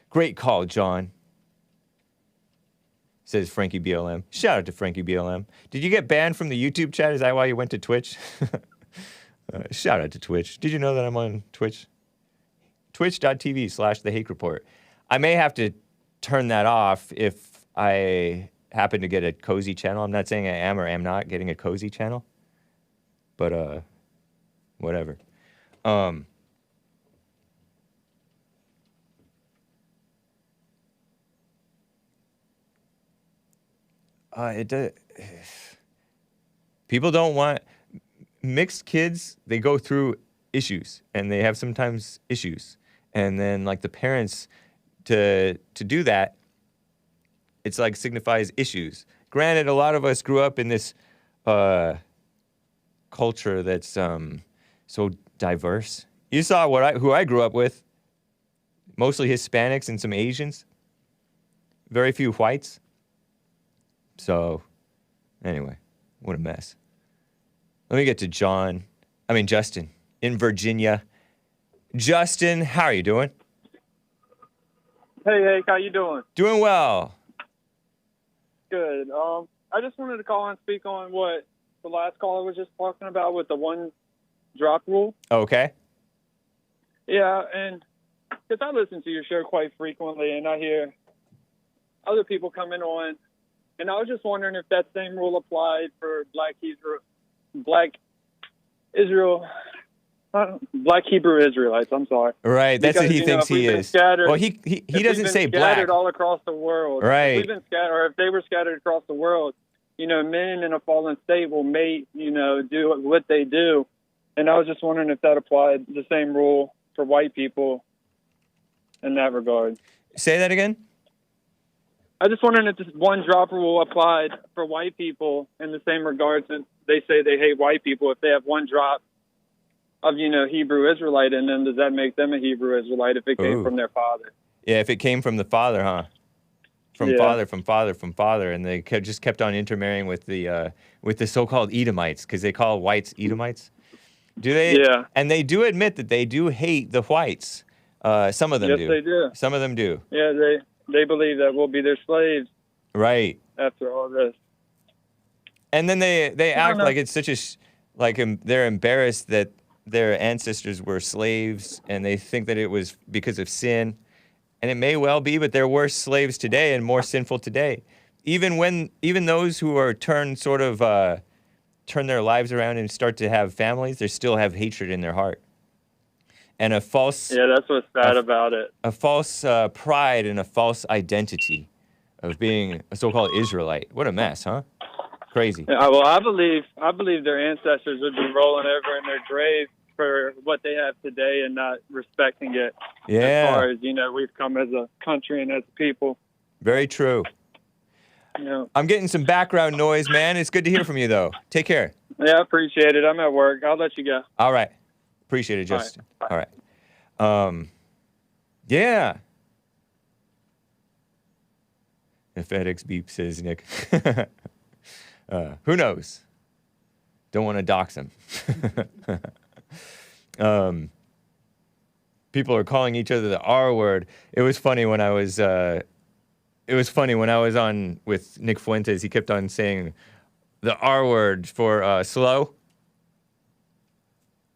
[SPEAKER 1] Great call, John. Says Frankie BLM. Shout out to Frankie BLM. Did you get banned from the YouTube chat? Is that why you went to Twitch? Shout out to Twitch. Did you know that I'm on Twitch? Twitch.tv/The Hake Report. I may have to turn that off if I happen to get a cozy channel. I'm not saying I am or am not getting a cozy channel. But, whatever. It does. People don't want mixed kids. They go through issues, and they have sometimes issues, and then like the parents to do that, it's like signifies issues. Granted, a lot of us grew up in this culture that's so diverse. You saw who I grew up with. Mostly Hispanics and some Asians. Very few whites. So, anyway, what a mess. Let me get to Justin in Virginia. Justin, how are you doing?
[SPEAKER 12] Hey, Hake, how you doing?
[SPEAKER 1] Doing well.
[SPEAKER 12] Good. I just wanted to call and speak on what the last caller was just talking about with the one drop rule.
[SPEAKER 1] Okay.
[SPEAKER 12] Yeah, and because I listen to your show quite frequently, and I hear other people coming on, and I was just wondering if that same rule applied for Black Israel Black Hebrew Israelites. I'm sorry.
[SPEAKER 1] Right, that's
[SPEAKER 12] because,
[SPEAKER 1] what he thinks he is. Well, he doesn't say black.
[SPEAKER 12] Scattered all across the world.
[SPEAKER 1] Right.
[SPEAKER 12] If we've been scattered, or if they were scattered across the world, men in a fallen state will mate, do what they do. And I was just wondering if that applied the same rule for white people in that regard.
[SPEAKER 1] Say that again?
[SPEAKER 12] I just wondering if this one drop rule applied for white people in the same regard, since they say they hate white people. If they have one drop of, Hebrew Israelite in them, does that make them a Hebrew Israelite if it came from their father?
[SPEAKER 1] Yeah, if it came from the father, huh? From father, and they just kept on intermarrying with the so-called Edomites, because they call whites Edomites. Do they?
[SPEAKER 12] Yeah.
[SPEAKER 1] And they do admit that they do hate the whites. Some of them do.
[SPEAKER 12] Yes, they do.
[SPEAKER 1] Some of them do.
[SPEAKER 12] Yeah, they believe that we'll be their slaves.
[SPEAKER 1] Right.
[SPEAKER 12] After all this.
[SPEAKER 1] And then they act like it's such a they're embarrassed that their ancestors were slaves, and they think that it was because of sin. And it may well be, but they're worse slaves today and more sinful today. Even those who are turn their lives around and start to have families, they still have hatred in their heart. And a false...
[SPEAKER 12] Yeah, that's what's sad about it.
[SPEAKER 1] A false pride and a false identity of being a so-called Israelite. What a mess, huh? Crazy.
[SPEAKER 12] Yeah, well, I believe their ancestors would be rolling over in their graves for what they have today and not respecting it.
[SPEAKER 1] Yeah.
[SPEAKER 12] As far as, we've come as a country and as a people.
[SPEAKER 1] Very true.
[SPEAKER 12] Yeah.
[SPEAKER 1] I'm getting some background noise, man. It's good to hear from you, though. Take care.
[SPEAKER 12] Yeah, I appreciate it. I'm at work. I'll let you go.
[SPEAKER 1] All right. Appreciate it, Justin. All right. Yeah. The FedEx beep, says Nick. Who knows? Don't want to dox him. People are calling each other the R word. It was funny when I was on with Nick Fuentes. He kept on saying the R word for slow.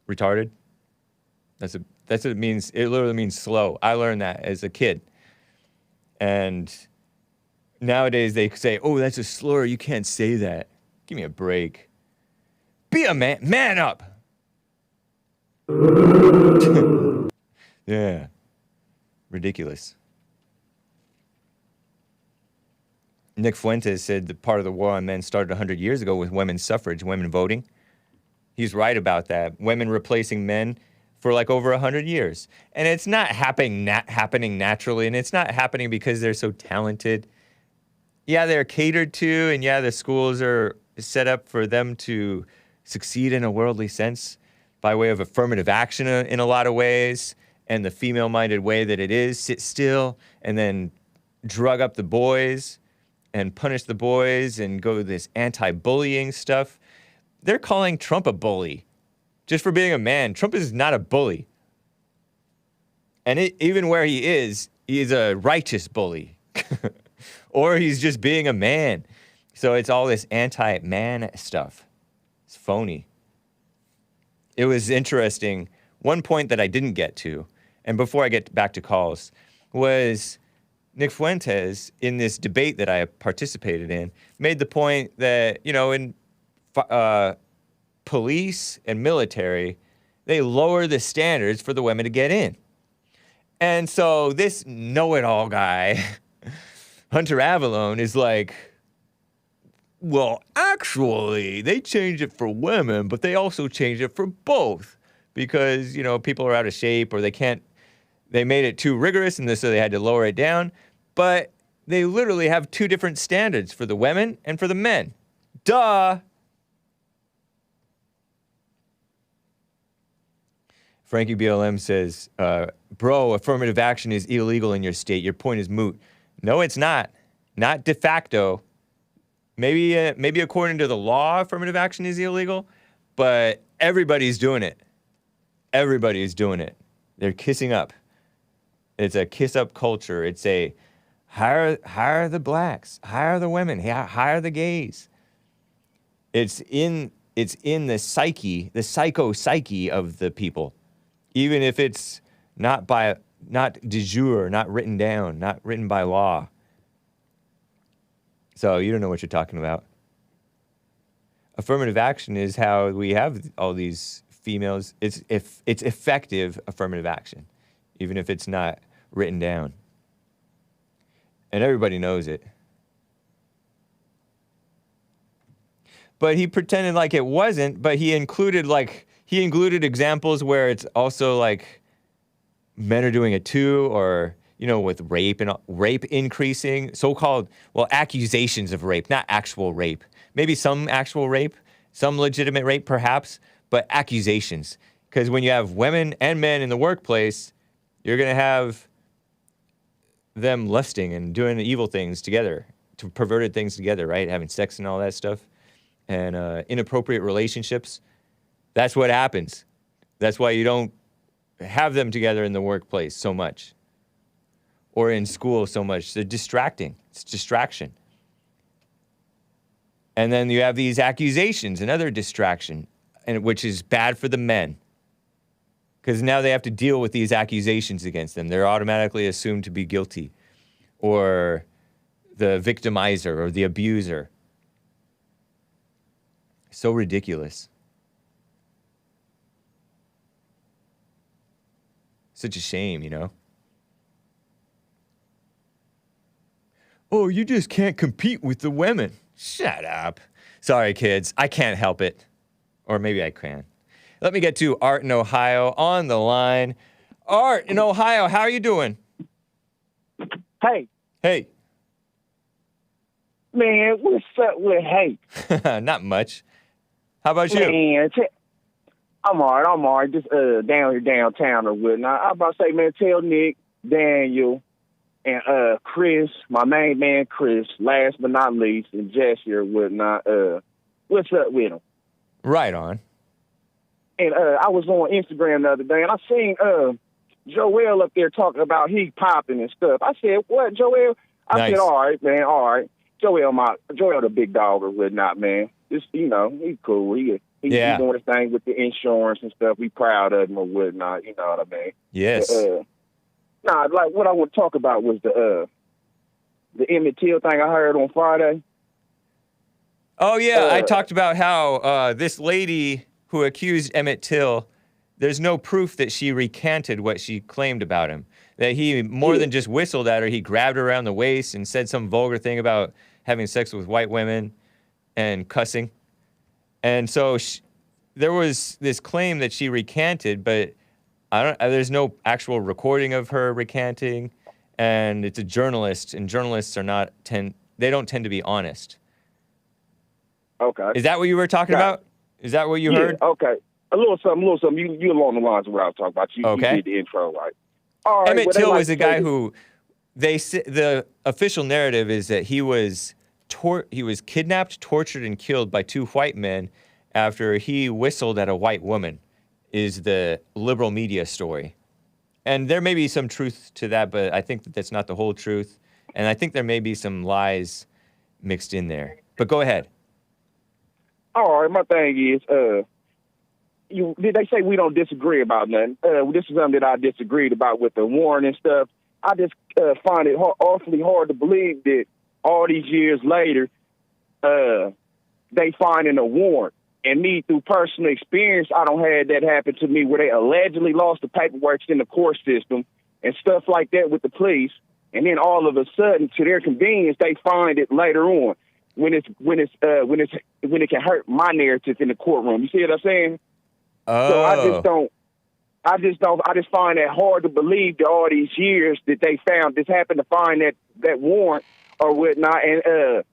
[SPEAKER 1] Retarded. That's what it means. It literally means slow. I learned that as a kid. And nowadays they say, "Oh, that's a slur. You can't say that." Give me a break. Be a man. Man up. Yeah. Ridiculous. Nick Fuentes said that part of the war on men started 100 years ago with women's suffrage, women voting. He's right about that. Women replacing men for like over 100 years. And it's not happening naturally, and it's not happening because they're so talented. Yeah, they're catered to, and yeah, the schools are set up for them to succeed in a worldly sense by way of affirmative action in a lot of ways, and the female-minded way that it is, sit still and then drug up the boys and punish the boys and go this anti-bullying stuff. They're calling Trump a bully just for being a man. Trump is not a bully. And even where he is a righteous bully. Or he's just being a man. So it's all this anti-man stuff. It's phony. It was interesting. One point that I didn't get to, and before I get back to calls, was Nick Fuentes, in this debate that I participated in, made the point that, in police and military, they lower the standards for the women to get in. And so this know-it-all guy, Hunter Avallone, is like, well, actually, they changed it for women, but they also changed it for both because, people are out of shape or they made it too rigorous and so they had to lower it down. But they literally have two different standards for the women and for the men. Duh! Frankie BLM says, bro, affirmative action is illegal in your state. Your point is moot. No, it's not. Not de facto. Maybe according to the law, affirmative action is illegal, but everybody's doing it. Everybody is doing it. They're kissing up. It's a kiss-up culture. It's a hire the blacks, hire the women, hire the gays. It's in the psyche, the psyche of the people, even if it's not de jure, not written down, not written by law. So you don't know what you're talking about. Affirmative action is how we have all these females. It's effective affirmative action, even if it's not written down. And everybody knows it. But he pretended like it wasn't, but he included examples where it's also like men are doing it too, or, with rape increasing, so-called, accusations of rape, not actual rape. Maybe some actual rape, some legitimate rape perhaps, but accusations. Because when you have women and men in the workplace, you're going to have them lusting and doing evil things together, perverted things together, right? Having sex and all that stuff. And inappropriate relationships. That's what happens. That's why you don't have them together in the workplace so much. Or in school so much. They're distracting. It's distraction. And then you have these accusations, another distraction, which is bad for the men. Because now they have to deal with these accusations against them. They're automatically assumed to be guilty. Or the victimizer or the abuser. So ridiculous. Such a shame, Oh, you just can't compete with the women. Shut up. Sorry, kids. I can't help it. Or maybe I can. Let me get to Art in Ohio on the line. Art in Ohio, how are you doing?
[SPEAKER 13] Hey.
[SPEAKER 1] Hey.
[SPEAKER 13] Man, what's up with Hake?
[SPEAKER 1] Not much. How about you?
[SPEAKER 13] Man, I'm all right. Just down here downtown or whatnot. I was about to say, man, tell Nick, Daniel, and Chris, my main man Chris, last but not least, and Jesse or whatnot, what's up with him?
[SPEAKER 1] Right on.
[SPEAKER 13] And I was on Instagram the other day, and I seen Joel up there talking about he popping and stuff. I said, what, Joel? I said, all right, man, all right. Joel the big dog or whatnot, man. Just, he's cool. He's doing his thing with the insurance and stuff. We proud of him or whatnot. You know what I mean?
[SPEAKER 1] Yes.
[SPEAKER 13] Like what I want to talk about was the Emmett Till thing I heard on Friday.
[SPEAKER 1] Oh yeah, I talked about how this lady who accused Emmett Till, there's no proof that she recanted what she claimed about him. That he more than just whistled at her, he grabbed her around the waist and said some vulgar thing about having sex with white women and cussing. And so there was this claim that she recanted, but there's no actual recording of her recanting. And it's a journalist, and journalists they don't tend to be honest.
[SPEAKER 13] Okay.
[SPEAKER 1] Is that what you were talking about? Is that what you heard?
[SPEAKER 13] Okay. A little something. You along the lines of what I was talking about. You did the intro right. All right.
[SPEAKER 1] Emmett Till was a guy who the official narrative is that he was kidnapped, tortured, and killed by two white men after he whistled at a white woman, is the liberal media story. And there may be some truth to that, but I think that's not the whole truth. And I think there may be some lies mixed in there. But go ahead.
[SPEAKER 13] All right, my thing is, they say we don't disagree about nothing. This is something that I disagreed about with the warrant and stuff. I just find it awfully hard to believe that all these years later, they finding a warrant. And me, through personal experience, I don't have that happen to me where they allegedly lost the paperwork in the court system and stuff like that with the police. And then all of a sudden, to their convenience, they find it later on when it can hurt my narrative in the courtroom. You see what I'm saying?
[SPEAKER 1] Oh.
[SPEAKER 13] So I just find that hard to believe that all these years that they happened to find that warrant or whatnot. And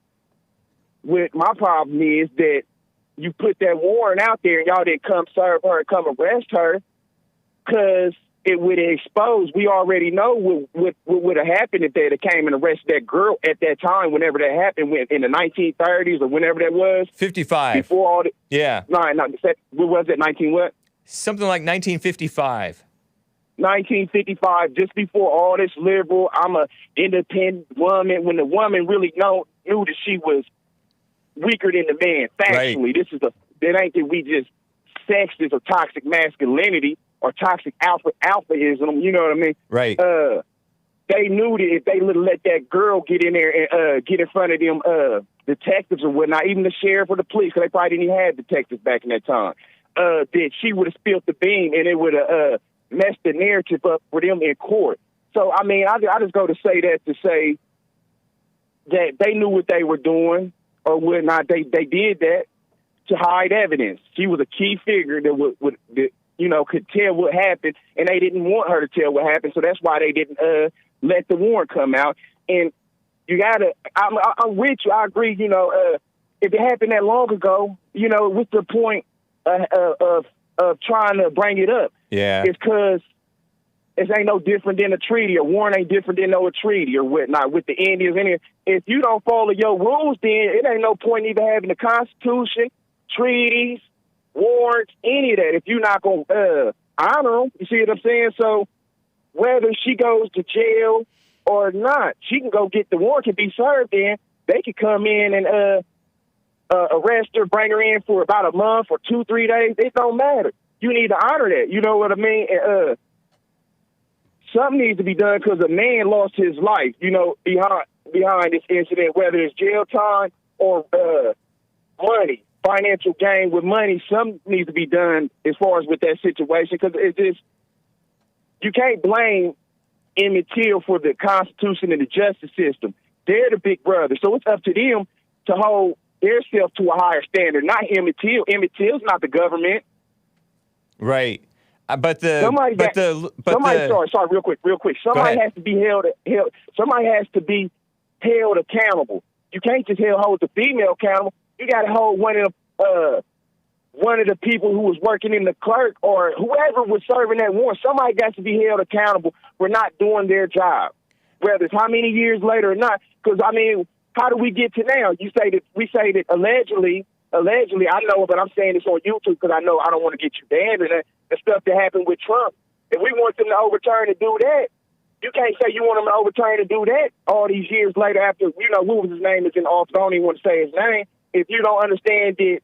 [SPEAKER 13] with my problem is that you put that warrant out there and y'all didn't come serve her, come arrest her, because it would expose. We already know what would have happened if they had came and arrested that girl at that time, whenever that happened, in the 1930s or whenever that was.
[SPEAKER 1] 55.
[SPEAKER 13] Before all the...
[SPEAKER 1] Yeah.
[SPEAKER 13] No, what was it, 19 what?
[SPEAKER 1] Something like 1955.
[SPEAKER 13] 1955, just before all this liberal, I'm a independent woman, when the woman really knew that she was weaker than the man factually. Right. That ain't that we just sexist or toxic masculinity or toxic alphaism, you know what I mean?
[SPEAKER 1] Right.
[SPEAKER 13] They knew that if they let that girl get in there and get in front of them detectives or whatnot, even the sheriff or the police, because they probably didn't even have detectives back in that time. that she would have spilled the bean, and it would have messed the narrative up for them in court. So, I mean, I just go to say that to say that they knew what they were doing or whatnot. They did that to hide evidence. She was a key figure that could tell what happened, and they didn't want her to tell what happened, so that's why they didn't let the warrant come out. And you gotta, I'm with you. I agree. If it happened that long ago, what's the point of trying to bring it up?
[SPEAKER 1] Yeah,
[SPEAKER 13] it's because it ain't no different than a treaty. A warrant ain't different than no treaty or whatnot with the Indians. And if you don't follow your rules, then it ain't no point even having the Constitution, treaties, warrants, any of that. If you're not gonna honor them, you see what I'm saying? So whether she goes to jail or not, she can go get the warrant, can be served in. They could come in and arrest her, bring her in for about a month or 2-3 days. It don't matter. You need to honor that. You know what I mean? Something needs to be done because a man lost his life, behind this incident, whether it's jail time or money, financial gain with money. Something needs to be done as far as with that situation, because it's just, you can't blame Emmett Till for the Constitution and the justice system. They're the big brother, so it's up to them to hold themselves to a higher standard, not Emmett Till. Emmett Till's not the government.
[SPEAKER 1] Right. Sorry, real quick. Somebody has to be held. Somebody has to be held accountable. You can't just hold the female accountable. You got to hold one of the people who was working in the clerk or whoever was serving that warrant. Somebody got to be held accountable for not doing their job, whether it's how many years later or not. Because I mean, how do we get to now? We say that allegedly. I know, but I'm saying this on YouTube because I know I don't want to get you banned and the stuff that happened with Trump. If we want them to overturn and do that, you can't say you want them to overturn and do that all these years later after, what was his name is in office. I don't even want to say his name. If you don't understand that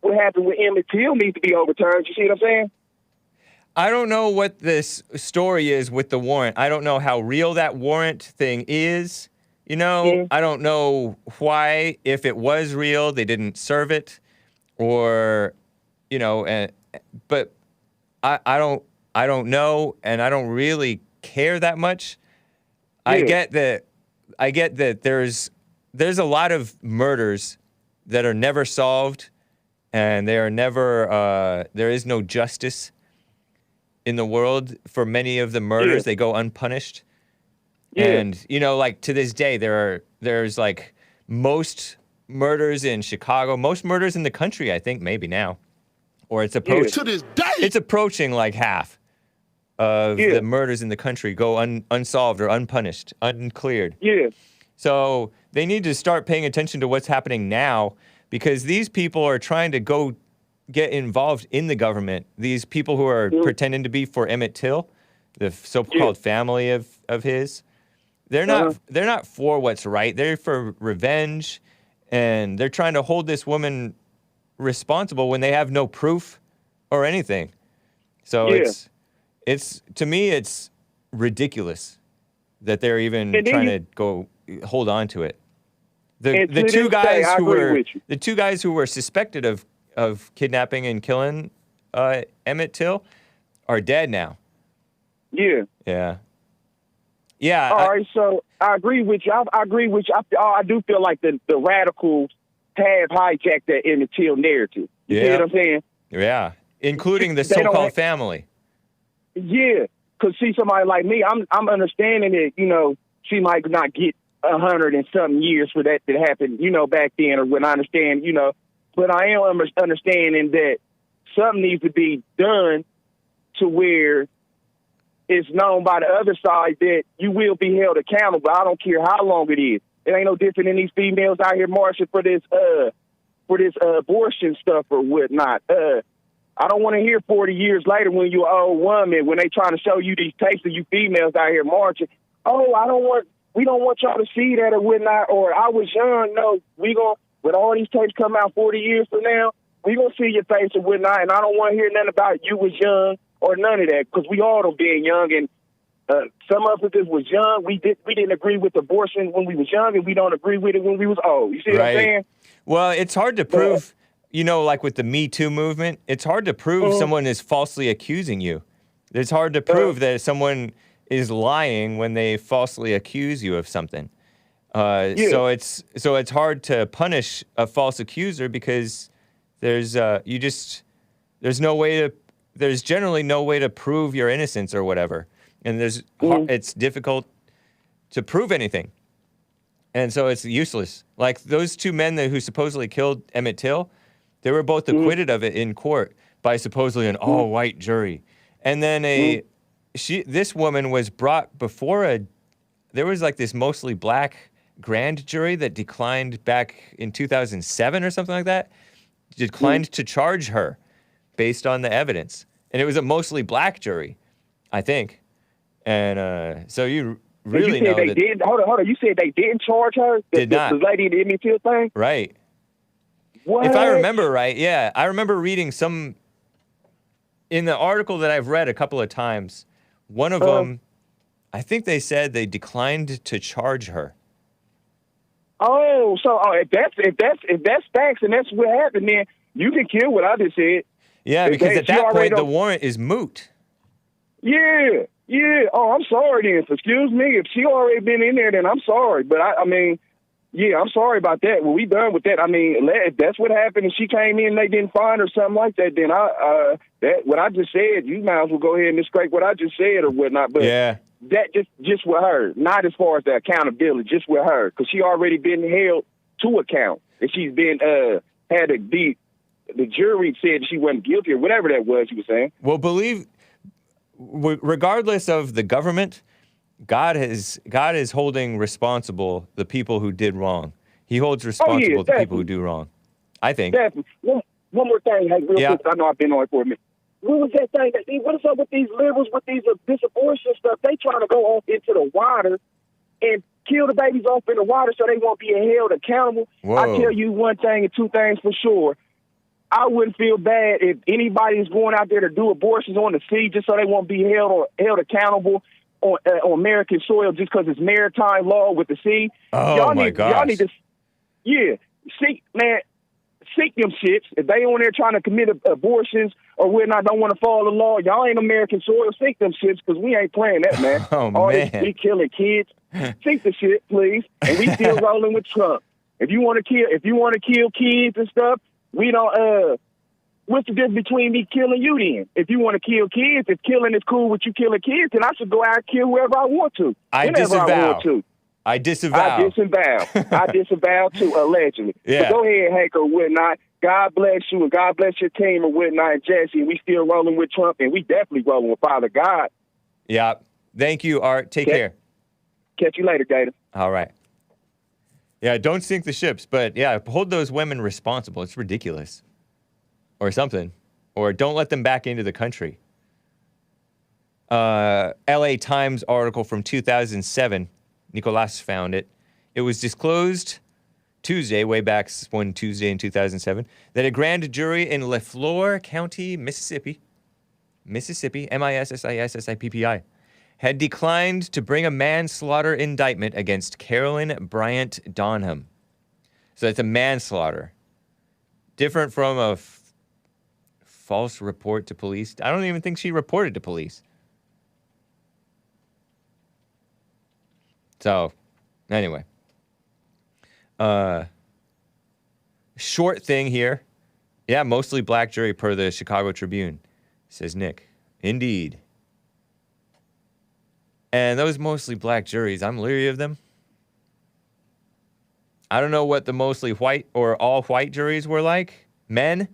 [SPEAKER 1] what happened with Emmett Till needs to be overturned, you see what I'm saying? I don't know what this story is with the warrant. I don't know how real that warrant thing is. I don't know why, if it was real, they didn't serve it, or, but I don't know, and I don't really care that much. Yeah. I get that there's a lot of murders that are never solved, and there is no justice in the world for many of the murders. Yeah. They go unpunished. Yeah. And, to this day, there's most murders in Chicago, most murders in the country, I think, maybe now. Or it's approaching. To this day! It's approaching half of the murders in the country go unsolved or unpunished, uncleared. Yeah. So they need to start paying attention to what's happening now, because these people are trying to go get involved in the government. These people who are pretending to be for Emmett Till, the so-called family of his. They're not for what's right. They're for revenge, and they're trying to hold this woman responsible when they have no proof or anything. So it's to me it's ridiculous that they're even trying to go hold on to it. The two guys who were suspected of kidnapping and killing Emmett Till are dead now. Yeah. Yeah. Yeah.
[SPEAKER 13] All right, so I agree with you. I do feel like the radicals have hijacked that Emmett Till narrative. You see what I'm saying? Yeah,
[SPEAKER 1] including the so-called family.
[SPEAKER 13] Yeah, because see, somebody like me, I'm understanding that, she might not get 100 and something years for that happened, back then, or when I understand, but I am understanding that something needs to be done to where it's known by the other side that you will be held accountable. I don't care how long it is. It ain't no different than these females out here marching for this abortion stuff or whatnot. I don't want to hear 40 years later when you're an old woman, when they trying to show you these tapes of you females out here marching. Oh, we don't want y'all to see that or whatnot. Or I was young. No, when all these tapes come out 40 years from now, we gonna see your face or whatnot. And I don't want to hear nothing about you was young or none of that, because we all don't being young, and some of us was young. We didn't agree with abortion when we was young, and we don't agree with it when we was old. You see what I'm saying?
[SPEAKER 1] Well, it's hard to prove. like with the Me Too movement, it's hard to prove someone is falsely accusing you. It's hard to prove that someone is lying when they falsely accuse you of something. So it's hard to punish a false accuser because there's generally no way to prove your innocence or whatever, and it's difficult to prove anything, and so it's useless. Like those two men who supposedly killed Emmett Till, they were both acquitted of it in court by supposedly an all-white jury, and then this woman was brought before there was like this mostly black grand jury that declined back in 2007 or something like that, declined to charge her based on the evidence. And it was a mostly black jury, I think. And so you really know that...
[SPEAKER 13] Did, hold on. You said they didn't charge her?
[SPEAKER 1] Did not.
[SPEAKER 13] The lady in the Emmett Till thing?
[SPEAKER 1] Right.
[SPEAKER 13] What?
[SPEAKER 1] If I remember right, yeah. I remember reading in the article that I've read a couple of times, one of them, I think they said they declined to charge her.
[SPEAKER 13] Oh, so if that's facts and that's what happened, then you can kill what I just said.
[SPEAKER 1] Yeah, because at that point the warrant is moot.
[SPEAKER 13] Yeah. Oh, I'm sorry then. Excuse me. If she already been in there, then I'm sorry. But I mean, yeah, I'm sorry about that. Well, we done with that. I mean, if that's what happened and she came in and they didn't find her, something like that, then what I just said, you might as well go ahead and scrape what I just said or whatnot. But
[SPEAKER 1] yeah.
[SPEAKER 13] That just with her, not as far as the accountability, just with her, because she already been held to account, and she's been had to be. The jury said she wasn't guilty or whatever that was. You were saying.
[SPEAKER 1] Well, regardless of the government, God is holding responsible the people who did wrong. He holds responsible the people who do wrong. I think.
[SPEAKER 13] Definitely. One more thing, hey, real quick. I know I've been on it for a minute. What was that thing? What is up with these liberals, with this abortion stuff? They trying to go off into the water and kill the babies off in the water so they won't be held accountable.
[SPEAKER 1] Whoa.
[SPEAKER 13] I tell you one thing and two things for sure. I wouldn't feel bad if anybody is going out there to do abortions on the sea just so they won't be held accountable on American soil just because it's maritime law with the sea.
[SPEAKER 1] Oh, my gosh.
[SPEAKER 13] Y'all need to, seek them shits. If they on there trying to commit abortions or whatnot, don't want to follow the law, y'all ain't American soil. Seek them shits because we ain't playing that, man.
[SPEAKER 1] Oh, man.
[SPEAKER 13] We killing kids. Seek the shit, please. And we still rolling with Trump. If you want to kill kids and stuff, we don't. What's the difference between me killing you then? If you want to kill kids, if killing is cool with you killing kids, then I should go out and kill whoever I want to.
[SPEAKER 1] I disavow
[SPEAKER 13] too, allegedly.
[SPEAKER 1] Yeah.
[SPEAKER 13] So go ahead, Hake, or whatnot. God bless you and God bless your team or whatnot, and Jesse. And we still rolling with Trump, and we definitely rolling with Father God.
[SPEAKER 1] Yeah. Thank you, Art. Take care.
[SPEAKER 13] Catch you later, Gator.
[SPEAKER 1] All right. Yeah, don't sink the ships, but yeah, hold those women responsible. It's ridiculous. Or something. Or don't let them back into the country. LA Times article from 2007. Nicolas found it. It was disclosed Tuesday, way back one Tuesday in 2007, that a grand jury in Leflore County, Mississippi, Mississippi, had declined to bring a manslaughter indictment against Carolyn Bryant Donham. So it's a manslaughter. Different from a false report to police. I don't even think she reported to police. So, anyway. Short thing here. Yeah, mostly black jury per the Chicago Tribune, says Nick. Indeed. And those mostly black juries, I'm leery of them. I don't know what the mostly white or all white juries were like. Men.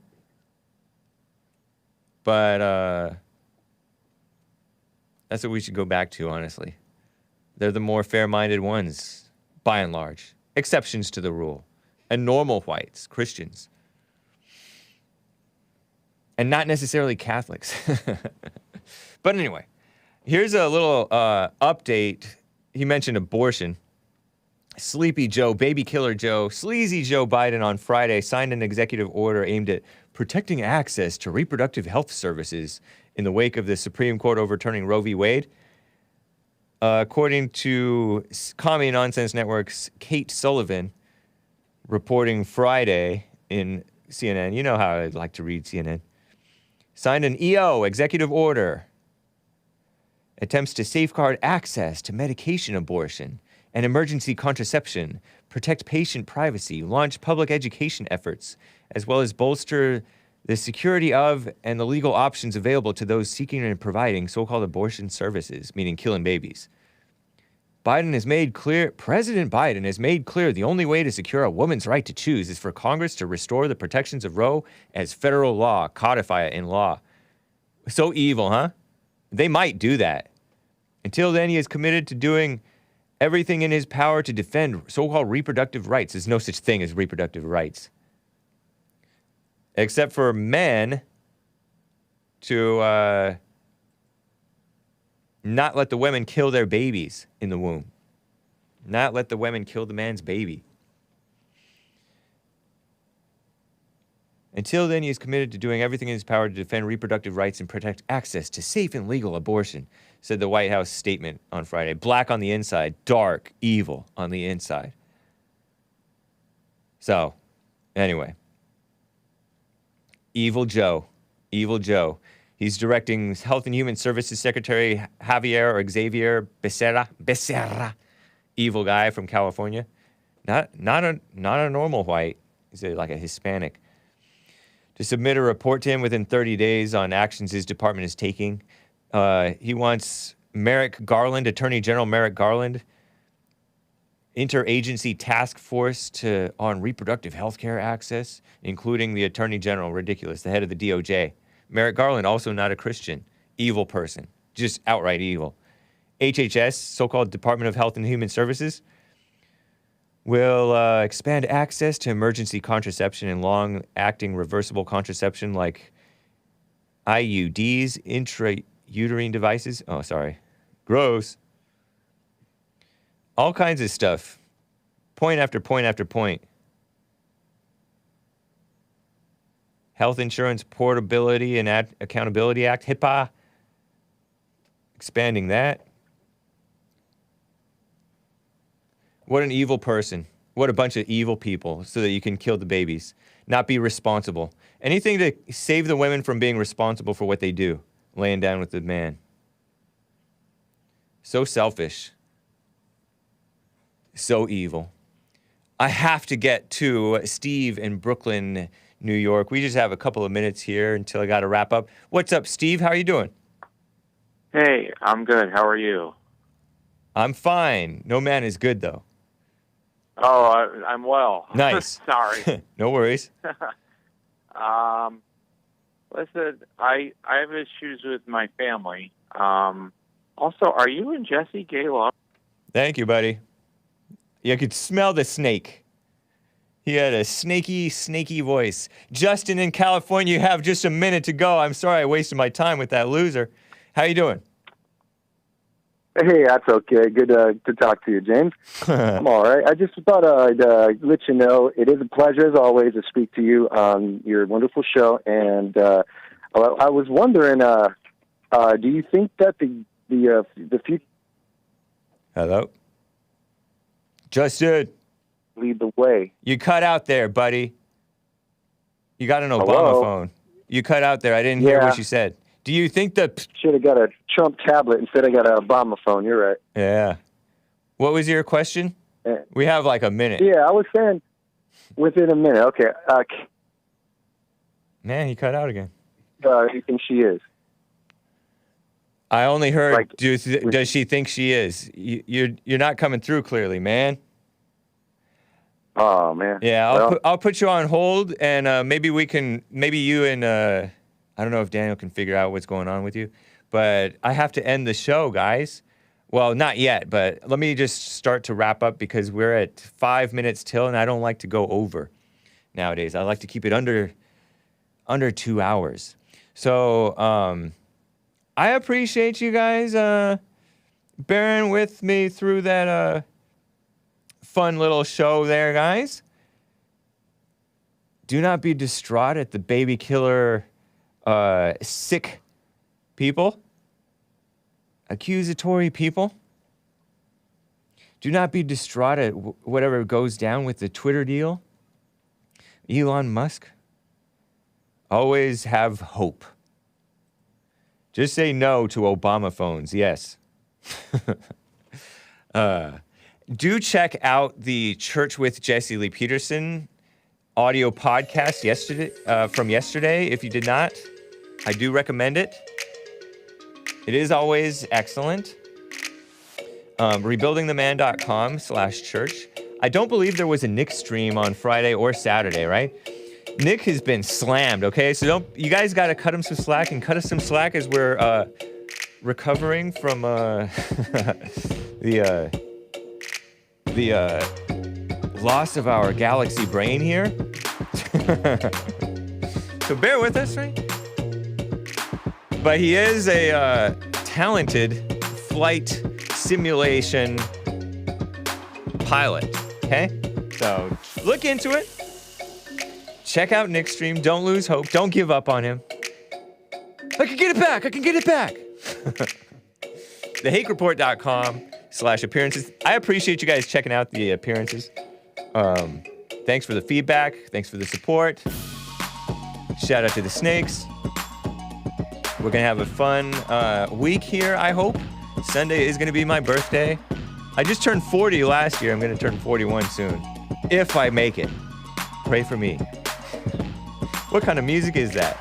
[SPEAKER 1] But that's what we should go back to, honestly. They're the more fair-minded ones, by and large. Exceptions to the rule. And normal whites, Christians. And not necessarily Catholics. But anyway, here's a little update. He mentioned abortion. Sleepy Joe, Baby Killer Joe, Sleazy Joe Biden on Friday signed an executive order aimed at protecting access to reproductive health services in the wake of the Supreme Court overturning Roe v. Wade. According to Commie Nonsense Network's Kate Sullivan, reporting Friday in CNN. You know how I like to read CNN. Signed an EO, executive order. Attempts to safeguard access to medication abortion and emergency contraception, protect patient privacy, launch public education efforts, as well as bolster the security of and the legal options available to those seeking and providing so-called abortion services, meaning killing babies. President Biden has made clear the only way to secure a woman's right to choose is for Congress to restore the protections of Roe as federal law, codify it in law. So evil, huh? They might do that. Until then, he is committed to doing everything in his power to defend so-called reproductive rights. There's no such thing as reproductive rights. Except for men to not let the women kill their babies in the womb. Not let the women kill the man's baby. Until then, he is committed to doing everything in his power to defend reproductive rights and protect access to safe and legal abortion, said the White House statement on Friday. Black on the inside, dark, evil on the inside. So, anyway. Evil Joe. Evil Joe. He's directing Health and Human Services Secretary Xavier Becerra, evil guy from California. Not a normal white. He's like a Hispanic. To submit a report to him within 30 days on actions his department is taking. He wants Attorney General Merrick Garland, interagency task force on reproductive health care access, including the Attorney General, ridiculous, the head of the DOJ. Merrick Garland, also not a Christian, evil person, just outright evil. HHS, so-called Department of Health and Human Services, will expand access to emergency contraception and long-acting reversible contraception like IUDs, intrauterine devices. Oh, sorry. Gross. All kinds of stuff. Point after point after point. Health Insurance Portability and Accountability Act, HIPAA. Expanding that. What an evil person. What a bunch of evil people so that you can kill the babies. Not be responsible. Anything to save the women from being responsible for what they do. Laying down with the man. So selfish. So evil. I have to get to Steve in Brooklyn, New York. We just have a couple of minutes here until I got to wrap up. What's up, Steve? How are you doing?
[SPEAKER 14] Hey, I'm good. How are you?
[SPEAKER 1] I'm fine. No man is good, though.
[SPEAKER 14] Oh, I'm well.
[SPEAKER 1] Nice.
[SPEAKER 14] Sorry.
[SPEAKER 1] No worries.
[SPEAKER 14] Listen, I have issues with my family. Also, are you and Jesse gay love?
[SPEAKER 1] Thank you, buddy. You could smell the snake. He had a snaky voice. Justin in California, you have just a minute to go. I'm sorry I wasted my time with that loser. How you doing?
[SPEAKER 15] Hey, that's okay. Good to talk to you, James. I'm all right. I just thought I'd let you know it is a pleasure, as always, to speak to you on your wonderful show. And I was wondering, do you think that the future...
[SPEAKER 1] Hello? Justin.
[SPEAKER 15] Lead the way.
[SPEAKER 1] You cut out there, buddy. You got an Obamaphone. You cut out there. I didn't hear what you said. Do you think that...
[SPEAKER 15] Should have got a Trump tablet instead of got an Obamaphone. You're right.
[SPEAKER 1] Yeah. What was your question? We have like a minute.
[SPEAKER 15] Yeah, I was saying within a minute. Okay.
[SPEAKER 1] Man, he cut out again.
[SPEAKER 15] You think she is?
[SPEAKER 1] I only heard, does she think she is? You're not coming through clearly, man.
[SPEAKER 15] Oh, man.
[SPEAKER 1] Yeah, I'll put you on hold, and maybe you and, I don't know if Daniel can figure out what's going on with you, but I have to end the show, guys. Well, not yet, but let me just start to wrap up because we're at 5 minutes till, and I don't like to go over nowadays. I like to keep it under 2 hours. So, I appreciate you guys bearing with me through that fun little show there, guys. Do not be distraught at the baby killer sick people, accusatory people. Do not be distraught at whatever goes down with the Twitter deal. Elon Musk, Always have hope. Just say no to Obamaphones. Yes. Do check out the Church with Jesse Lee Peterson audio podcast from yesterday. If you did not, I do recommend it. It is always excellent. Rebuildingtheman.com/church. I don't believe there was a Nick stream on Friday or Saturday, right? Nick has been slammed, okay? So you guys got to cut him some slack, and cut us some slack as we're recovering from the loss of our galaxy brain here. So bear with us, right? But he is a talented flight simulation pilot, okay? So look into it. Check out Nick's stream. Don't lose hope. Don't give up on him. I can get it back. I can get it back. TheHakeReport.com/appearances. I appreciate you guys checking out the appearances. Thanks for the feedback. Thanks for the support. Shout out to the snakes. We're going to have a fun week here, I hope. Sunday is going to be my birthday. I just turned 40 last year. I'm going to turn 41 soon. If I make it. Pray for me. What kind of music is that?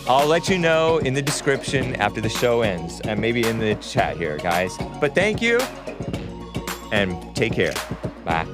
[SPEAKER 1] I'll let you know in the description after the show ends, and maybe in the chat here, guys. But thank you, and take care. Bye.